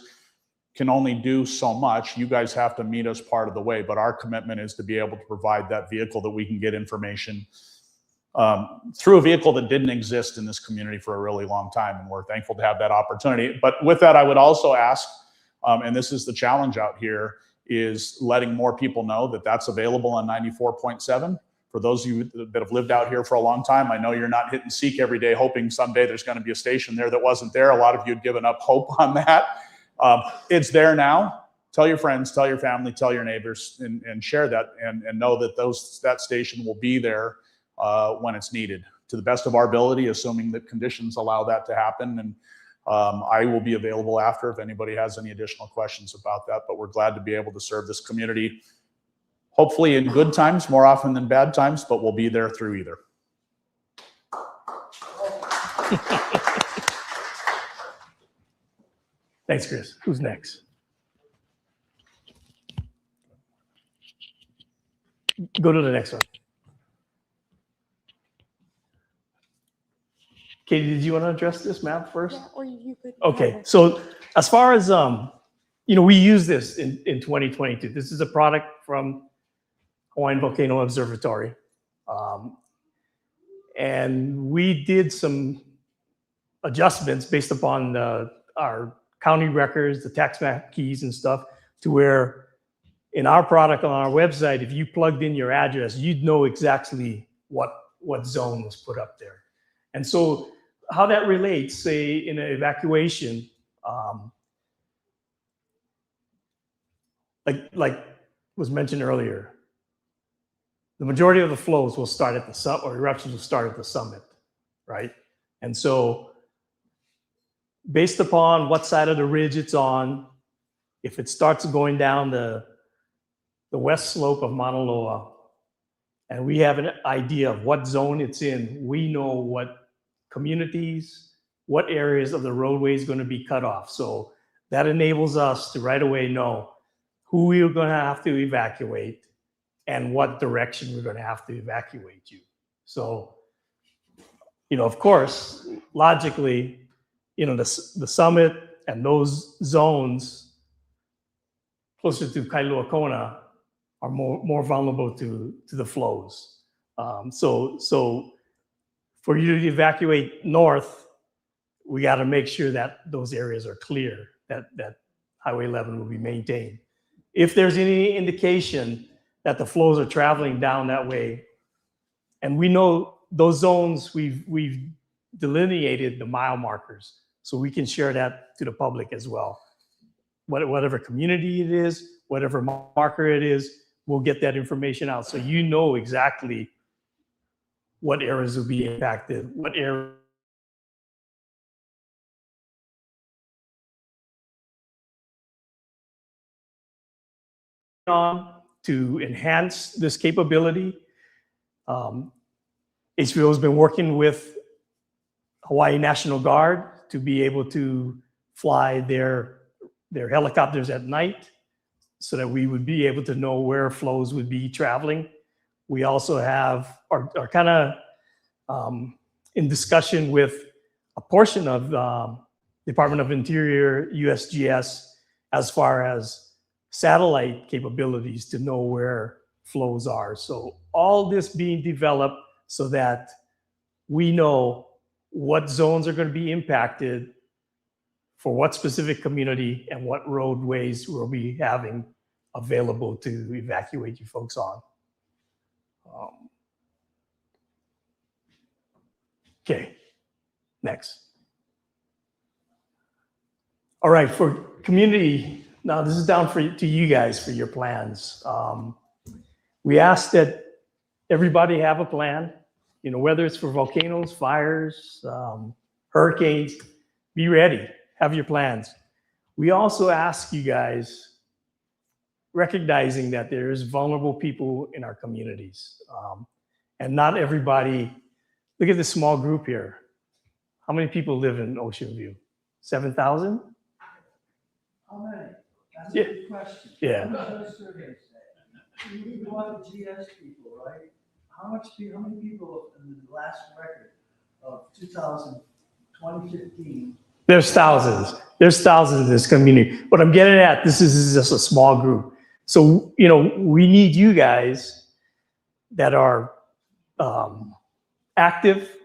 can only do so much. You guys have to meet us part of the way. But our commitment is to be able to provide that vehicle that we can get information through a vehicle that didn't exist in this community for a really long time. And we're thankful to have that opportunity. But with that, I would also ask, and this is the challenge out here, is letting more people know that that's available on 94.7. For those of you that have lived out here for a long time, I know you're not hitting seek every day hoping someday there's going to be a station there that wasn't there. A lot of you had given up hope on that. It's there now. Tell your friends, tell your family, tell your neighbors, and share that, and know that that station will be there when it's needed, to the best of our ability, assuming that conditions allow that to happen. And I will be available after if anybody has any additional questions about that, but we're glad to be able to serve this community, hopefully in good times more often than bad times, but we'll be there through either. Thanks, Chris. Who's next? Go to the next one. Katie, did you want to address this map first? Yeah, or you could. Okay, so as far as, we use this in 2022. This is a product from Hawaiian Volcano Observatory. And we did some adjustments based upon our county records, the tax map keys and stuff, to where in our product on our website, if you plugged in your address, you'd know exactly what zone was put up there. And so how that relates, say, in an evacuation, like was mentioned earlier, the majority of the flows will start at the summit, or eruptions will start at the summit, right? And so based upon what side of the ridge it's on, if it starts going down the west slope of Mauna Loa, and we have an idea of what zone it's in, we know what communities, what areas of the roadway is going to be cut off. So that enables us to right away know who we're going to have to evacuate and what direction we're going to have to evacuate you. So, of course, logically, the summit and those zones closer to Kailua Kona are more vulnerable to the flows. So for you to evacuate north, we got to make sure that those areas are clear, that Highway 11 will be maintained. If there's any indication that the flows are traveling down that way, and we know those zones, we've delineated the mile markers, so we can share that to the public as well. Whatever community it is, whatever marker it is, we'll get that information out, so you know exactly what areas will be impacted, what area. On to enhance this capability. HBO has been working with Hawaii National Guard to be able to fly their helicopters at night so that we would be able to know where flows would be traveling. We also are kind of in discussion with a portion of Department of Interior, USGS, as far as satellite capabilities to know where flows are. So all this being developed so that we know what zones are going to be impacted for what specific community and what roadways we'll be having available to evacuate you folks on. Okay, next. All right, for community, now this is down to you guys for your plans. We ask that everybody have a plan. You know, whether it's for volcanoes, fires, hurricanes, be ready, have your plans. We also ask you guys, recognizing that there is vulnerable people in our communities. And not everybody, look at this small group here. How many people live in Oceanview? 7,000? How many? That's Yeah. a good question. Yeah. What does those surveys say? You want the GS people, right? How many people in the last record of 2015? There's thousands. There's thousands in this community. What I'm getting at, this is just a small group. So, you know, we need you guys that are active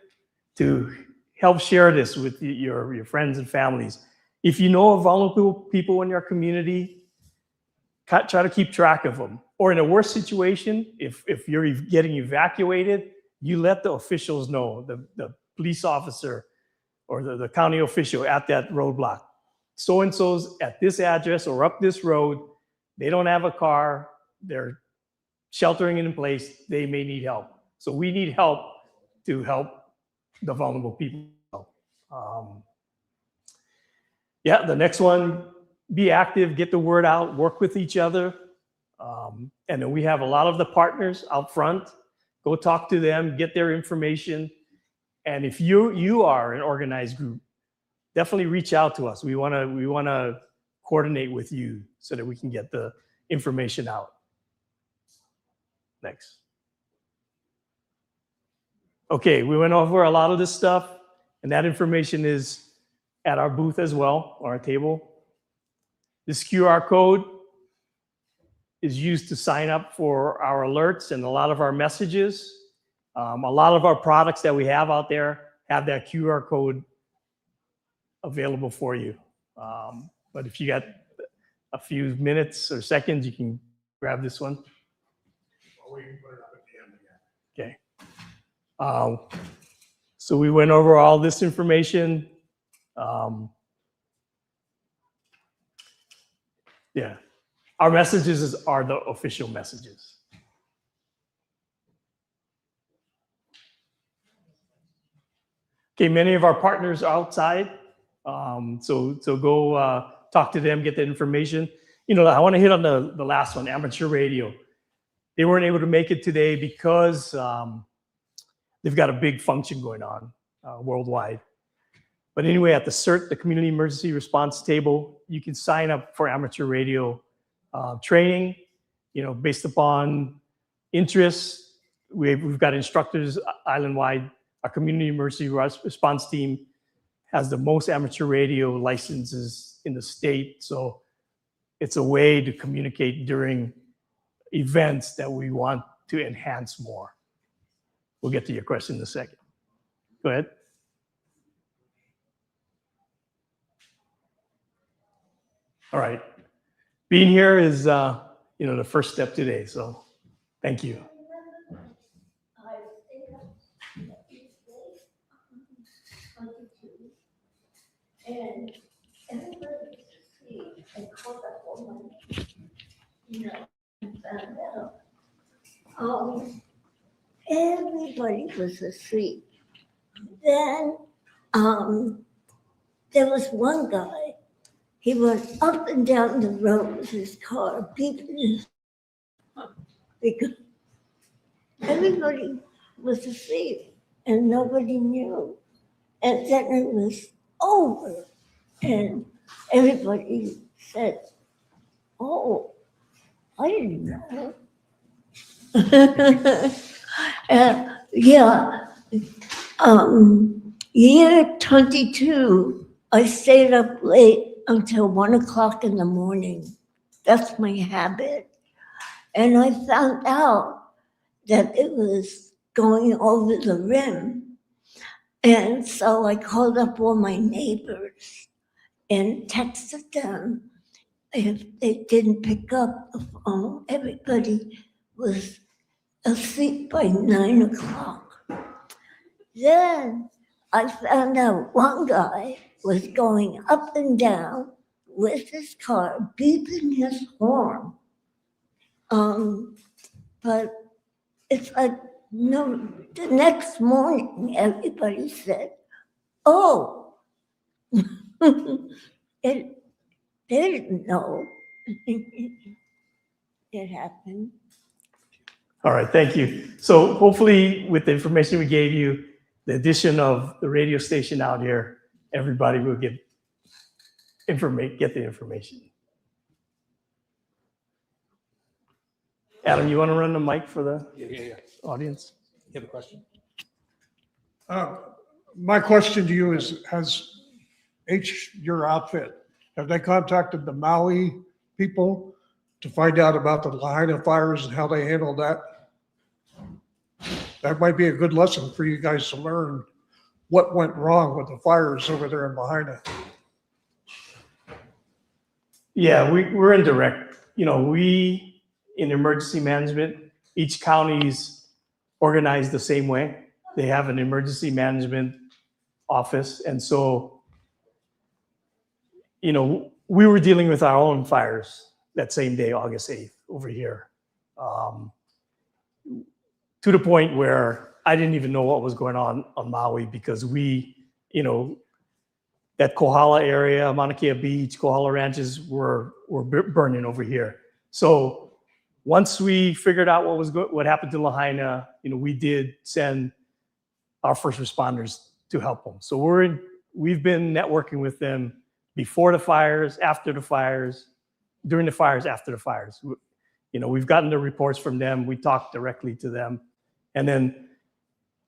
to help share this with your friends and families. If you know of vulnerable people in your community, try to keep track of them. Or in a worse situation, if you're getting evacuated, you let the officials know, the police officer or the county official at that roadblock. So-and-so's at this address or up this road. They don't have a car. They're sheltering in place. They may need help. So we need help to help the vulnerable people. Yeah, the next one, be active, get the word out, work with each other. And then we have a lot of the partners out front. Go talk to them, get their information. And if you are an organized group, definitely reach out to us. We wanna coordinate with you so that we can get the information out. Next. Okay, we went over a lot of this stuff, and that information is at our booth as well, or our table. This QR code is used to sign up for our alerts and a lot of our messages. A lot of our products that we have out there have that QR code available for you. But if you got a few minutes or seconds, you can grab this one. Okay. So we went over all this information. Yeah, our messages are the official messages. Okay, many of our partners are outside. So go talk to them, get the information. You know, I want to hit on the last one, amateur radio. They weren't able to make it today because they've got a big function going on worldwide. But anyway, at the CERT, the Community Emergency Response Table, you can sign up for amateur radio training, you know, based upon interests. We've got instructors island-wide. Our Community Emergency Response Team has the most amateur radio licenses in the state. So it's a way to communicate during events that we want to enhance more. We'll get to your question in a second. Go ahead. All right. Being here is, the first step today. So thank you. And everybody see and called that woman, and found out. Everybody was asleep. Then there was one guy. He went up and down the road with his car, beeping his because everybody was asleep and nobody knew. And then it was over. And everybody said, "Oh, I didn't know." Year 22, I stayed up late until 1 o'clock in the morning. That's my habit. And I found out that it was going over the rim. And so I called up all my neighbors and texted them. If they didn't pick up the phone, everybody was asleep by 9 o'clock. Then I found out one guy was going up and down with his car, beeping his horn. But it's like No, the next morning, everybody said, oh, they didn't know. It happened. All right, thank you. So hopefully with the information we gave you, the addition of the radio station out here, everybody will get the information. Adam, you want to run the mic for the audience? You have a question? My question to you is, has your outfit, have they contacted the Maui people to find out about the Lahaina fires and how they handled that? That might be a good lesson for you guys to learn what went wrong with the fires over there in Lahaina. Yeah, we're in direct, we in emergency management, each county's organized the same way. They have an emergency management office. And so, we were dealing with our own fires that same day, August 8th, over here. To the point where I didn't even know what was going on Maui because we, that Kohala area, Mauna Kea Beach, Kohala ranches were burning over here. So once we figured out what happened to Lahaina, we did send our first responders to help them. So we've been networking with them before the fires, after the fires, during the fires, after the fires. We've gotten the reports from them. We talked directly to them. And then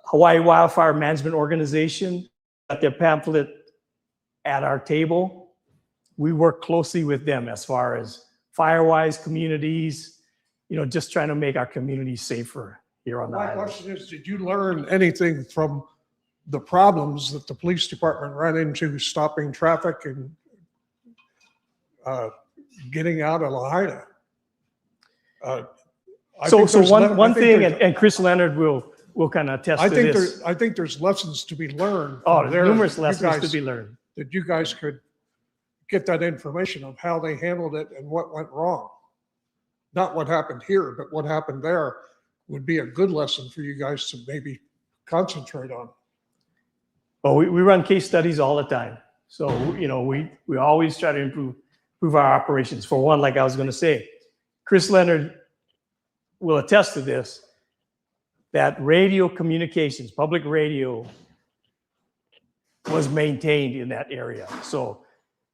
Hawaii Wildfire Management Organization got their pamphlet at our table. We work closely with them as far as fire-wise communities, just trying to make our communities safer here on the island. My question is, did you learn anything from the problems that the police department ran into stopping traffic and getting out of Lahaina? So one thing, and Chris Leonard will kind of attest to this. I think there's lessons to be learned. Oh, there there's numerous that lessons to be learned. That you guys could get that information of how they handled it and what went wrong. Not what happened here, but what happened there would be a good lesson for you guys to maybe concentrate on. Well, we run case studies all the time. So, we always try to improve our operations. For one, like I was going to say, Chris Leonard will attest to this, that radio communications, public radio, was maintained in that area. So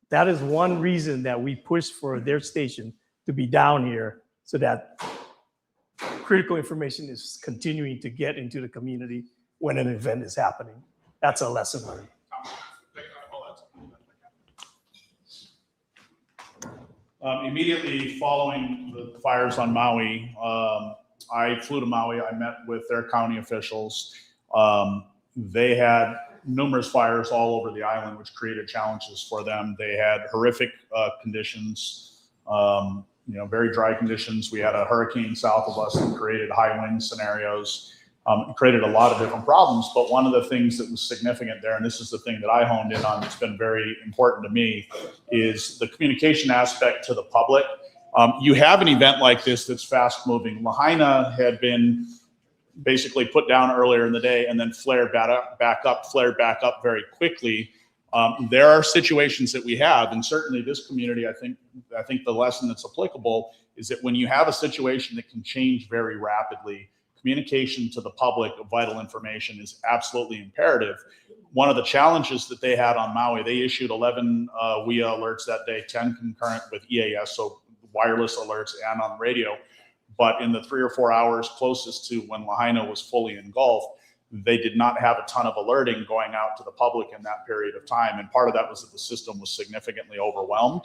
that is one reason that we push for their station to be down here so that critical information is continuing to get into the community when an event is happening. That's a lesson learned. Immediately following the fires on Maui, I flew to Maui. I met with their county officials. They had numerous fires all over the island, which created challenges for them. They had horrific conditions, very dry conditions. We had a hurricane south of us that created high wind scenarios. It created a lot of different problems, but one of the things that was significant there, and this is the thing that I honed in on that's been very important to me, is the communication aspect to the public. You have an event like this that's fast moving. Lahaina had been basically put down earlier in the day and then flared back up very quickly. There are situations that we have, and certainly this community, I think the lesson that's applicable is that when you have a situation that can change very rapidly, communication to the public of vital information is absolutely imperative. One of the challenges that they had on Maui, they issued 11 WIA alerts that day, 10 concurrent with EAS, so wireless alerts and on radio. But in the 3 or 4 hours closest to when Lahaina was fully engulfed, they did not have a ton of alerting going out to the public in that period of time. And part of that was that the system was significantly overwhelmed.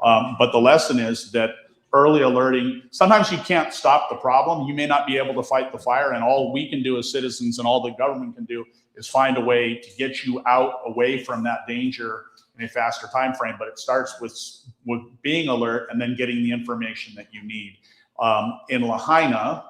But the lesson is that early alerting, sometimes you can't stop the problem. You may not be able to fight the fire, and all we can do as citizens and all the government can do is find a way to get you out away from that danger in a faster time frame. But it starts with being alert and then getting the information that you need. In Lahaina,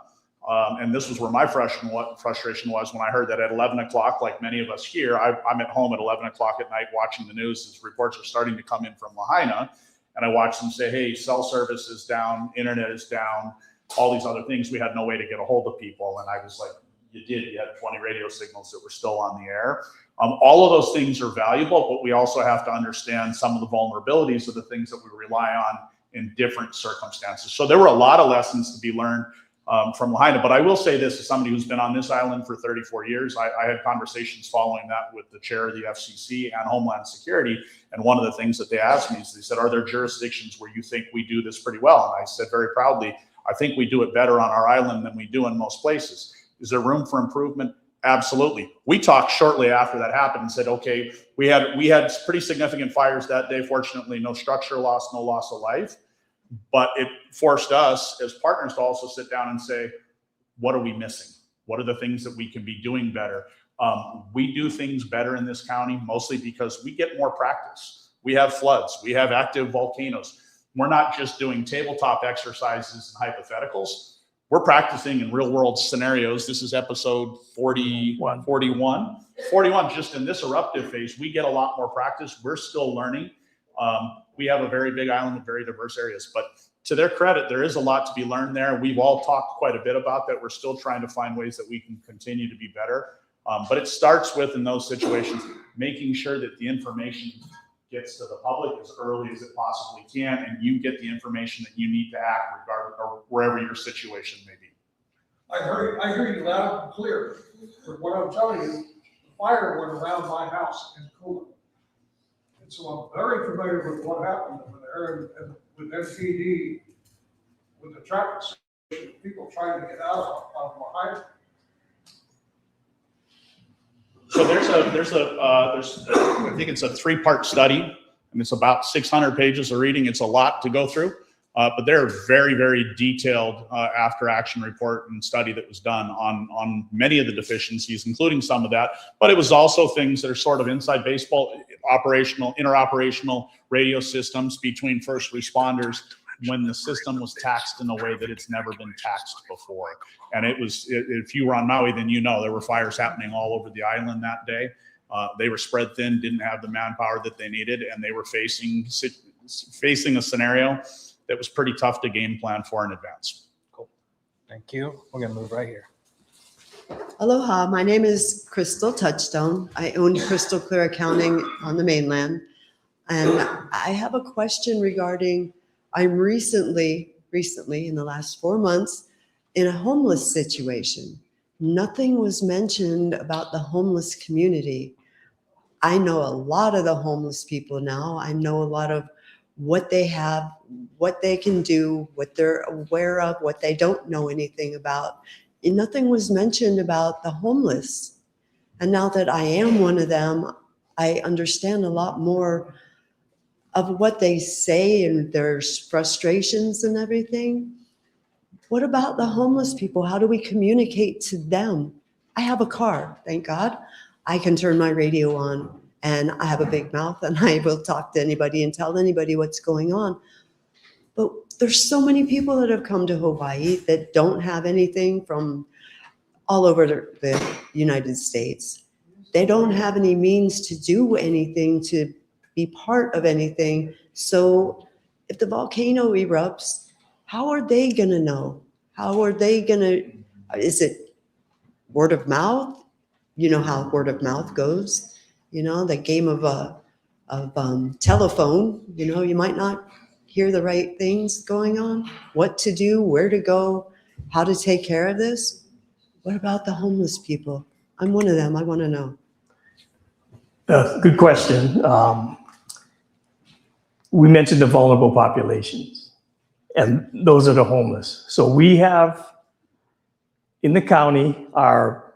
and this was where my frustration was when I heard that at 11 o'clock, like many of us here, I'm at home at 11 o'clock at night watching the news as reports are starting to come in from Lahaina. And I watched them say, hey, cell service is down, internet is down, all these other things. We had no way to get a hold of people. And I was like, you did. You had 20 radio signals that were still on the air. All of those things are valuable, but we also have to understand some of the vulnerabilities of the things that we rely on in different circumstances. So there were a lot of lessons to be learned from Lahaina. But I will say this, as somebody who's been on this island for 34 years, I had conversations following that with the chair of the FCC and Homeland Security. And one of the things that they asked me is, they said, are there jurisdictions where you think we do this pretty well? And I said very proudly, I think we do it better on our island than we do in most places. Is there room for improvement? Absolutely. We talked shortly after that happened and said, okay, we had pretty significant fires that day. Fortunately, no structure loss, no loss of life. But it forced us as partners to also sit down and say, what are we missing? What are the things that we can be doing better? We do things better in this county, mostly because we get more practice. We have floods. We have active volcanoes. We're not just doing tabletop exercises and hypotheticals. We're practicing in real world scenarios. This is episode 41. Just in this eruptive phase, we get a lot more practice. We're still learning. We have a very big island with very diverse areas, but to their credit, there is a lot to be learned there. We've all talked quite a bit about that. We're still trying to find ways that we can continue to be better. But it starts with, in those situations, making sure that the information gets to the public as early as it possibly can, and you get the information that you need to act regardless or wherever your situation may be. I hear you loud and clear, but what I'm telling you, the fire went around my house in Coolin. And so I'm very familiar with what happened over there and with MPD, with the traffic situation, people trying to get out of Lahaina. So there's I think it's a 3-part study, and it's about 600 pages of reading. It's a lot to go through, but they're a very, very detailed after action report and study that was done on many of the deficiencies, including some of that. But it was also things that are sort of inside baseball, interoperational radio systems between first responders, when the system was taxed in a way that it's never been taxed before. And it was, if you were on Maui, then you know there were fires happening all over the island that day. They were spread thin, didn't have the manpower that they needed, and they were facing a scenario that was pretty tough to game plan for in advance. Cool. Thank you. We're gonna move right here. Aloha, my name is Crystal Touchstone. I own Crystal Clear Accounting on the mainland. And I have a question regarding, I'm recently in the last 4 months, in a homeless situation. Nothing was mentioned about the homeless community. I know a lot of the homeless people now. I know a lot of what they have, what they can do, what they're aware of, what they don't know anything about. And nothing was mentioned about the homeless. And now that I am one of them, I understand a lot more of what they say and their frustrations and everything. What about the homeless people? How do we communicate to them? I have a car, thank God. I can turn my radio on, and I have a big mouth, and I will talk to anybody and tell anybody what's going on. But there's so many people that have come to Hawaii that don't have anything from all over the United States. They don't have any means to do anything, to be part of anything. So if the volcano erupts, how are they gonna know? How are they gonna, is it word of mouth? You know how word of mouth goes. You know, the game of telephone, you know, you might not hear the right things going on, what to do, where to go, how to take care of this. What about the homeless people? I'm one of them, I wanna know. Good question. We mentioned the vulnerable populations, and those are the homeless. So we have in the county our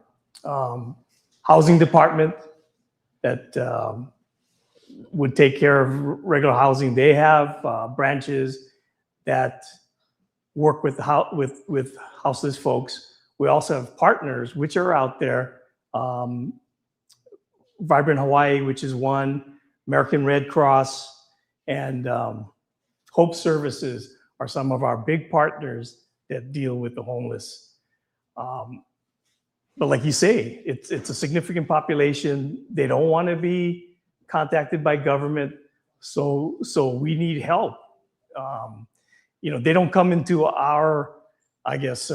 housing department that would take care of regular housing. They have branches that work with houseless folks. We also have partners which are out there. Vibrant Hawaii, which is one, American Red Cross, and Hope Services are some of our big partners that deal with the homeless. But like you say, it's a significant population. They don't want to be contacted by government, so we need help. You know, they don't come into our, I guess,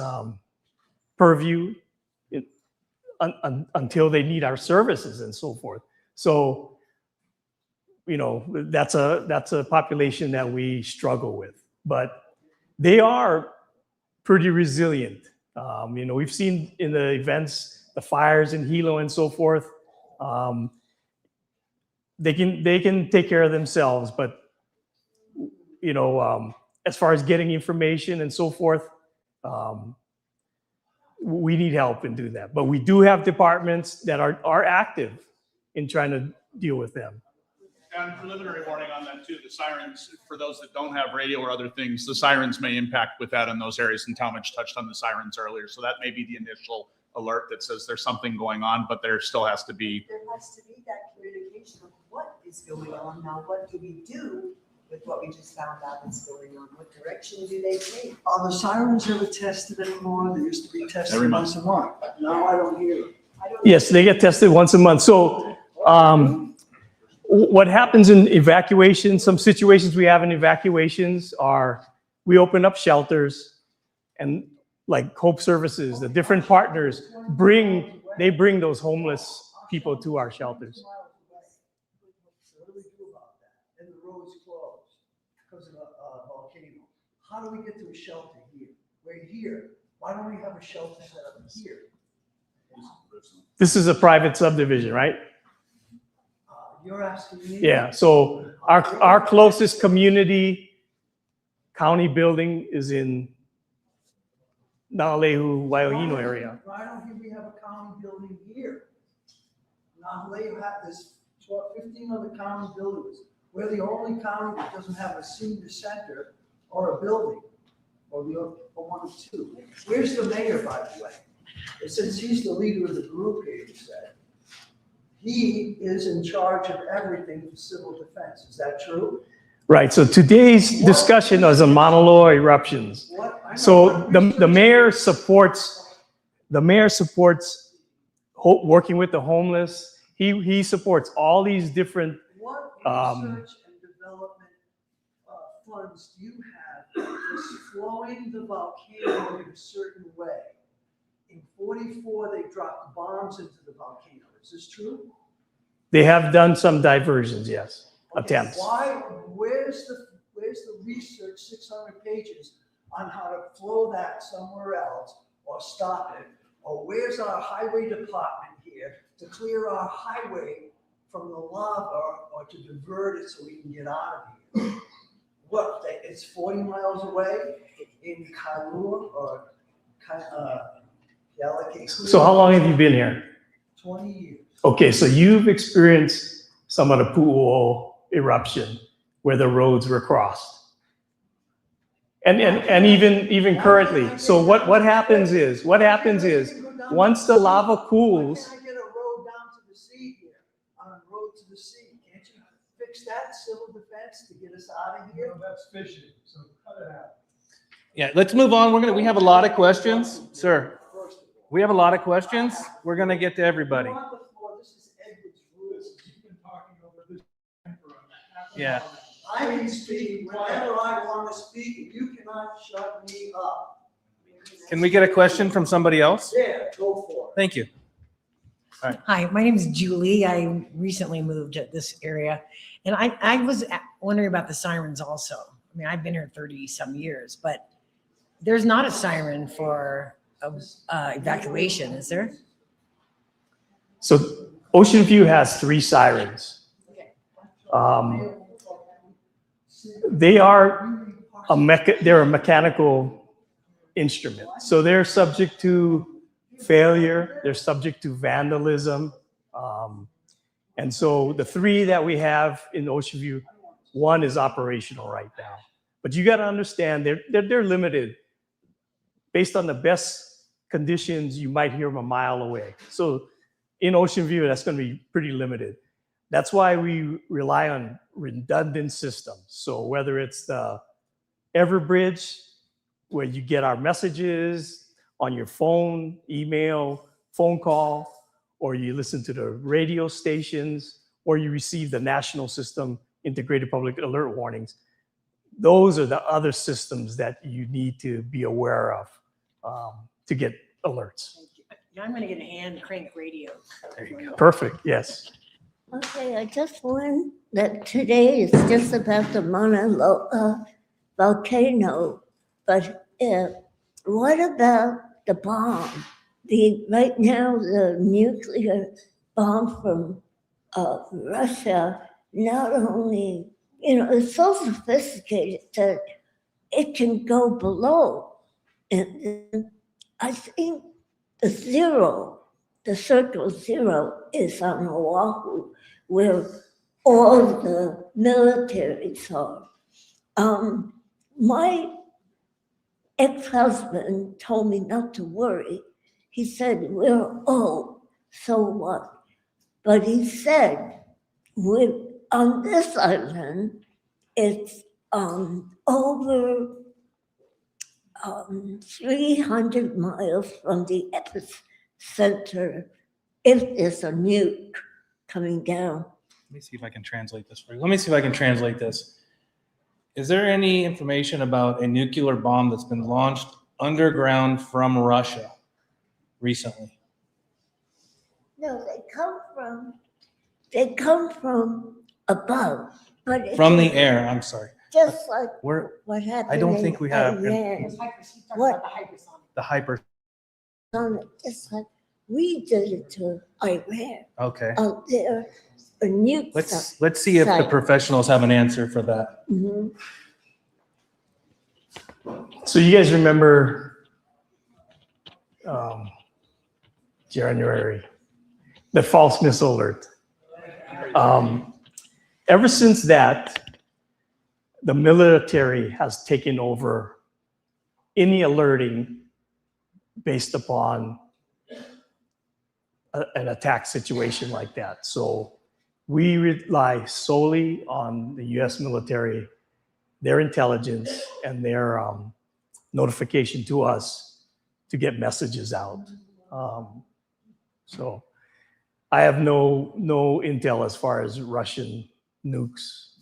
purview until they need our services and so forth. So, you know, that's a population that we struggle with, but they are pretty resilient. You know, we've seen in the events, the fires in Hilo and so forth. They can take care of themselves, but you know, as far as getting information and so forth, we need help in doing that. But we do have departments that are active in trying to deal with them. And preliminary warning on that too, the sirens, for those that don't have radio or other things, the sirens may impact with that in those areas, and Talmadge touched on the sirens earlier. So that may be the initial alert that says there's something going on, but there still has to be. There has to be that communication of what is going on. Now, what do we do with what we just found out is going on? What direction do they take? Are the sirens ever tested anymore? They used to be tested Every month. once a month. Now I don't hear them. Yes, they get tested once a month. So what happens in evacuation, some situations we have in evacuations are we open up shelters, and like Hope Services, the different partners bring those homeless people to our shelters. So what do we do about that? And the road's closed because of a volcano. How do we get to a shelter here? We're here. Why don't we have a shelter set up here? This is a private subdivision, right? You're asking me? Yeah, so our closest community county building is in Naalehu, Waiohino area. Why don't we have a county building here? Now, you have this 15 other county buildings. We're the only county that doesn't have a senior center or a building, or one of two. Where's the mayor, by the way? Since he's the leader of the group here, you said, he is in charge of everything for civil defense. Is that true? Right, so today's discussion is on Mauna Loa eruptions. So the mayor supports working with the homeless. He supports all these different. What research and development funds do you have for slowing the volcano in a certain way? In 44, they dropped bombs into the volcano. Is this true? They have done some diversions, yes, attempts. Where's the research, 600 pages, on how to flow that somewhere else or stop it? Or where's our highway department here to clear our highway from the lava or to divert it so we can get out of here? What, it's 40 miles away in Kailua or Kealakekua? So how long have you been here? 20 years. Okay, so you've experienced some of the Pu'uo eruption where the roads were crossed. And even currently. So what happens is once the lava cools. Why can't I get a road down to the sea here, on a road to the sea? Can't you fix that, civil defense, to get us out of here? That's fishing, so cut it out. Yeah, let's move on. We have a lot of questions, sir. We have a lot of questions. We're gonna get to everybody. This is Edward's rules. You've been talking over this for a Yeah. I can speak whenever I want to speak. You cannot shut me up. Can we get a question from somebody else? Yeah, go for it. Thank you. Hi, my name is Julie. I recently moved to this area, and I was wondering about the sirens also. I mean, I've been here 30-some years, but there's not a siren for evacuation, is there? So Oceanview has 3 sirens. They are they're a mechanical instrument. So they're subject to failure. They're subject to vandalism. And so the 3 that we have in Oceanview, 1 is operational right now. But you got to understand they're limited. Based on the best conditions, you might hear them a mile away. So in Oceanview, that's going to be pretty limited. That's why we rely on redundant systems. So whether it's the Everbridge, where you get our messages on your phone, email, phone call, or you listen to the radio stations, or you receive the national system, integrated public alert warnings. Those are the other systems that you need to be aware of to get alerts. Yeah, I'm gonna get a hand crank radio. There you go. Perfect, yes. Okay, I just learned that today is just about the Mauna Loa volcano, but what about the bomb? Right now, the nuclear bomb from Russia, not only, it's so sophisticated that it can go below. And I think the circle zero is on Oahu, where all the militaries are. My ex-husband told me not to worry. He said, we're old, so what? But he said, on this island, it's over 300 miles from the epicenter if there's a nuke coming down. Let me see if I can translate this for you. Let me see if I can translate this. Is there any information about a nuclear bomb that's been launched underground from Russia recently? No, they come from above, but it's From the air, I'm sorry. just like We're, what happened. I don't think we have Iran. What? the hyper, Just like we did it to Iran okay. out there, a nuke. Let's see if the site. professionals have an answer for that. Mhm. So you guys remember January, the false missile alert. Ever since that, the military has taken over any alerting based upon an attack situation like that. So we rely solely on the US military, their intelligence, and their notification to us to get messages out. So I have no intel as far as Russian nukes.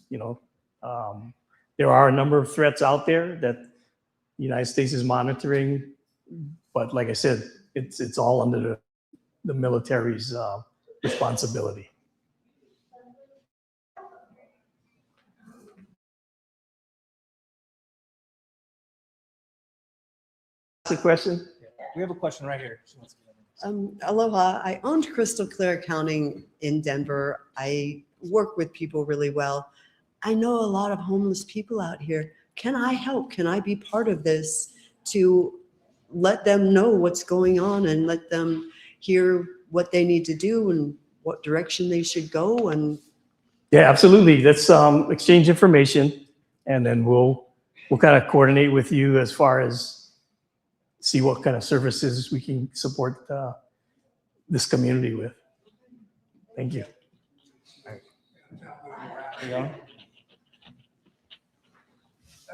There are a number of threats out there that the United States is monitoring, but like I said, it's all under the military's responsibility. The question? We have a question right here. She wants to get in. Aloha. I owned Crystal Clear Accounting in Denver. I work with people really well. I know a lot of homeless people out here. Can I help? Can I be part of this to let them know what's going on and let them hear what they need to do and what direction they should go? And Yeah, absolutely. Let's exchange information, and then we'll kind of coordinate with you as far as see what kind of services we can support this community with. Thank you. There you go.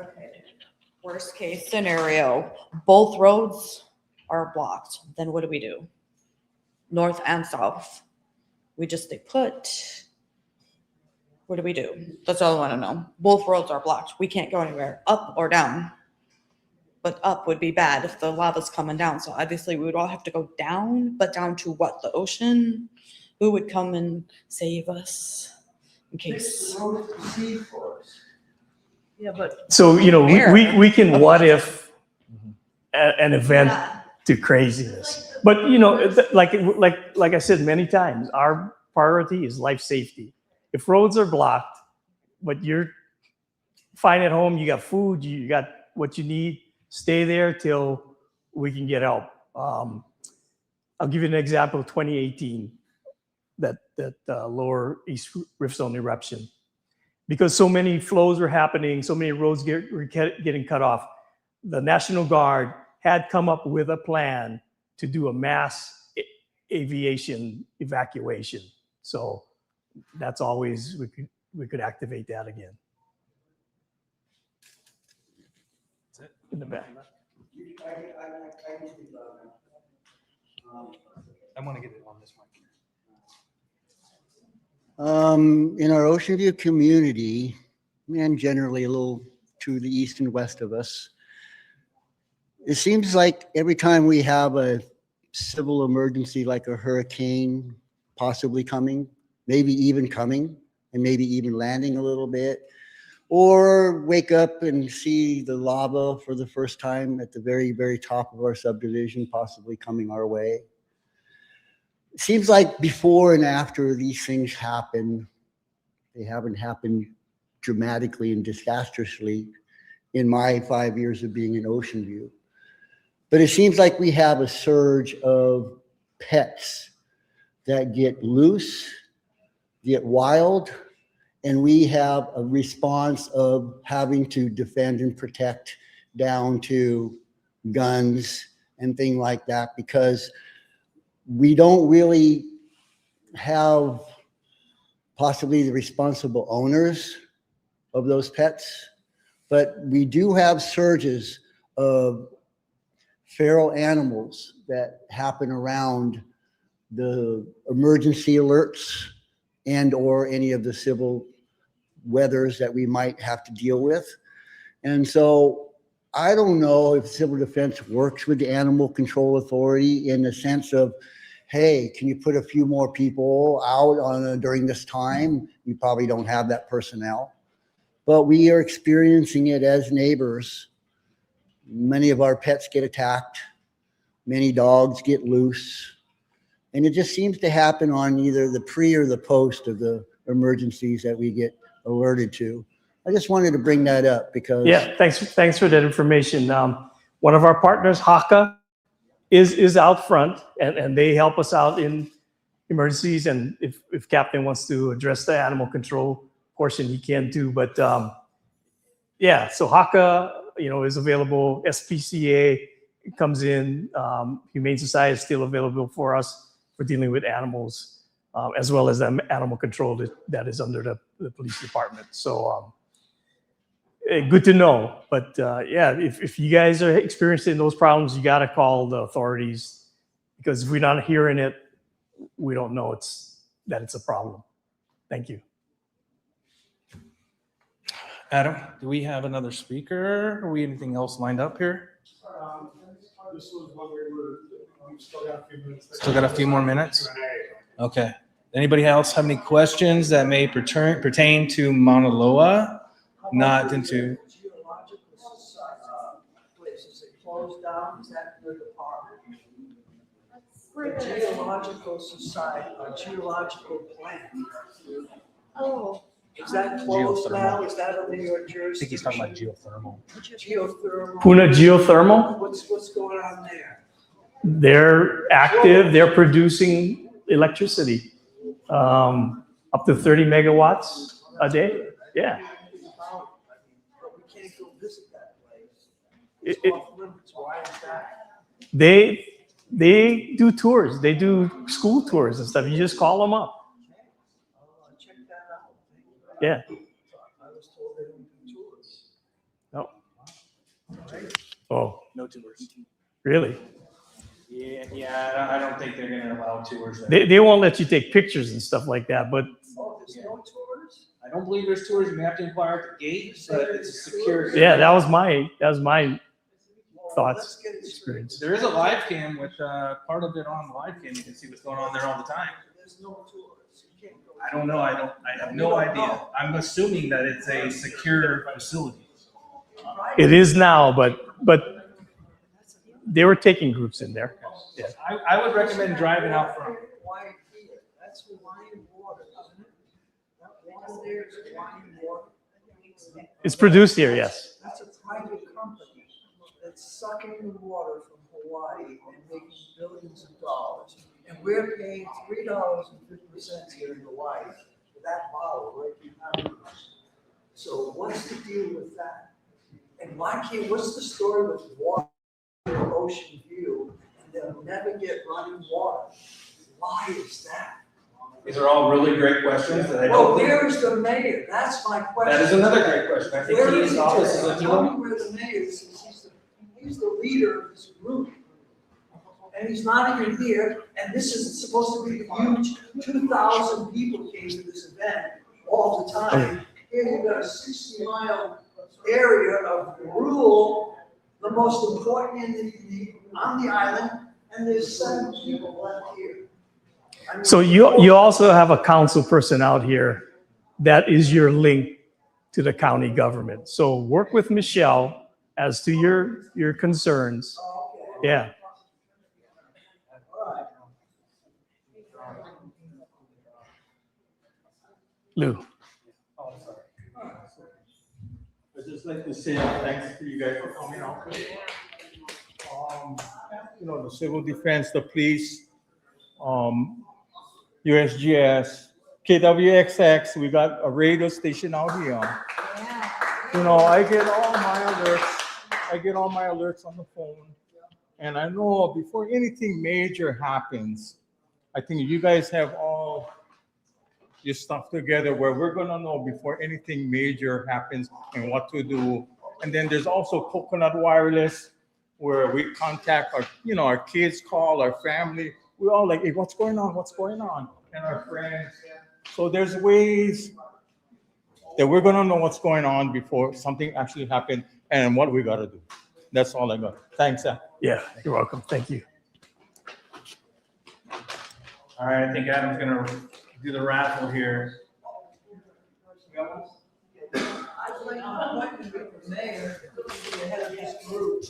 Okay. Worst case scenario, both roads are blocked. Then what do? North and south. We just stay put. What do? That's all I want to know. Both roads are blocked. We can't go anywhere, up or down. But up would be bad if the lava's coming down. So obviously we would all have to go down, but down to what? The ocean? Who would come and save us in case? Yeah, but So, Where? we can what if an event to craziness. But, like I said many times, our priority is life safety. If roads are blocked, but you're fine at home, you got food, you got what you need, stay there till we can get help. I'll give you an example of 2018, that lower East Rift Zone eruption. Because so many flows were happening, so many roads were getting cut off, the National Guard had come up with a plan to do a mass aviation evacuation. So that's always, we could activate that again. In the back. I want to get it on this mic. In our Oceanview community, and generally a little to the east and west of us, it seems like every time we have a civil emergency like a hurricane possibly coming, maybe even coming, and maybe even landing a little bit, or wake up and see the lava for the first time at the very, very top of our subdivision, possibly coming our way. It seems like before and after these things happen, they haven't happened dramatically and disastrously in my 5 years of being in Oceanview. But it seems like we have a surge of pets that get loose, get wild, and we have a response of having to defend and protect down to guns and things like that, because we don't really have possibly the responsible owners of those pets, but we do have surges of feral animals that happen around the emergency alerts and or any of the civil weathers that we might have to deal with. And so I don't know if civil defense works with the Animal Control Authority in the sense of, hey, can you put a few more people out on during this time? You probably don't have that personnel, but we are experiencing it as neighbors. Many of our pets get attacked. Many dogs get loose. And it just seems to happen on either the pre or the post of the emergencies that we get alerted to. I just wanted to bring that up because Yeah, thanks for that information. One of our partners, Haka, is out front, and they help us out in emergencies. And if Captain wants to address the animal control portion, he can too. But yeah, so Haka, is available. SPCA comes in. Humane Society is still available for us for dealing with animals, as well as the animal control that is under the police department. So good to know. But yeah, if you guys are experiencing those problems, you got to call the authorities, because if we're not hearing it, we don't know that it's a problem. Thank you. Adam, do we have another speaker? Are we anything else lined up here? This was when we still got a few minutes. Still got a few more minutes? Okay. Anybody else have any questions that may pertain to Mauna Loa? Not into. Geological places that closed down, is that near the park? The Geological Society, geological plant. Oh. Is that closed now? Is that under your jurisdiction? I think he's talking about geothermal. Geothermal. Puna Geothermal, What's going on there? they're active. They're producing electricity, up to 30 megawatts a day. Yeah. But we can't go visit that place. It- It's off limits. Why is that? They do tours. They do school tours and stuff. You just call them up. I'll check that out. Yeah. I was told they don't do tours. No. Right? Oh, No tours. really? Yeah, I don't think they're going to allow tours there. They won't let you take pictures and stuff like that. But Oh, there's no tours? I don't believe there's tours. You may have to inquire at the gate, but it's a secure. yeah, that was my Well, thoughts, let's get it straight. experience. There is a live cam with part of it on the live cam. You can see what's going on there all the time. There's no tours. You can't go. I don't know. I have no idea. I'm assuming that it's a secure facility. It is now, but they were taking groups in there. Yeah. I would recommend driving out front. Why here? That's Hawaiian water, isn't it? That water there is Hawaiian water. It's produced here, yes. That's a private company that's sucking the water from Hawaii and making billions of dollars. And we're paying $3.50 here in Hawaii for that bottle right behind us. So what's the deal with that? And what's the story with water in Ocean View, and they'll never get running water? Why is that? These are all really great questions that I Well, don't think. where is the mayor? That's my question. That is another great question. I think Where he is is he office is today? a Tell me Hilo. where the mayor is, since he's the leader of this group. And he's not even here, and this is supposed to be a huge, 2,000 people came to this event all the time. Here you've got a 60-mile area of rural, the most important on the island, and there's 7 people left here. I mean, So you also have a council person out here that is your link to the county government. So work with Michelle as to your concerns. Yeah. Lou. I'd just like to say thanks to you guys for coming out today. The civil defense, the police, USGS, KWXX, we got a radio station out here. I get all my alerts on the phone. And I know before anything major happens, I think you guys have all your stuff together where we're gonna know before anything major happens and what to do. And then there's also Coconut Wireless, where we contact our kids call, our family. We're all like, hey, what's going on? What's going on? And our friends. So there's ways that we're gonna know what's going on before something actually happens and what we gotta do. That's all I got. Thanks, Al. Yeah, you're welcome. Thank you. All right, I think Adam's gonna do the raffle here. I'd like an appointment with the mayor to be the head of this group.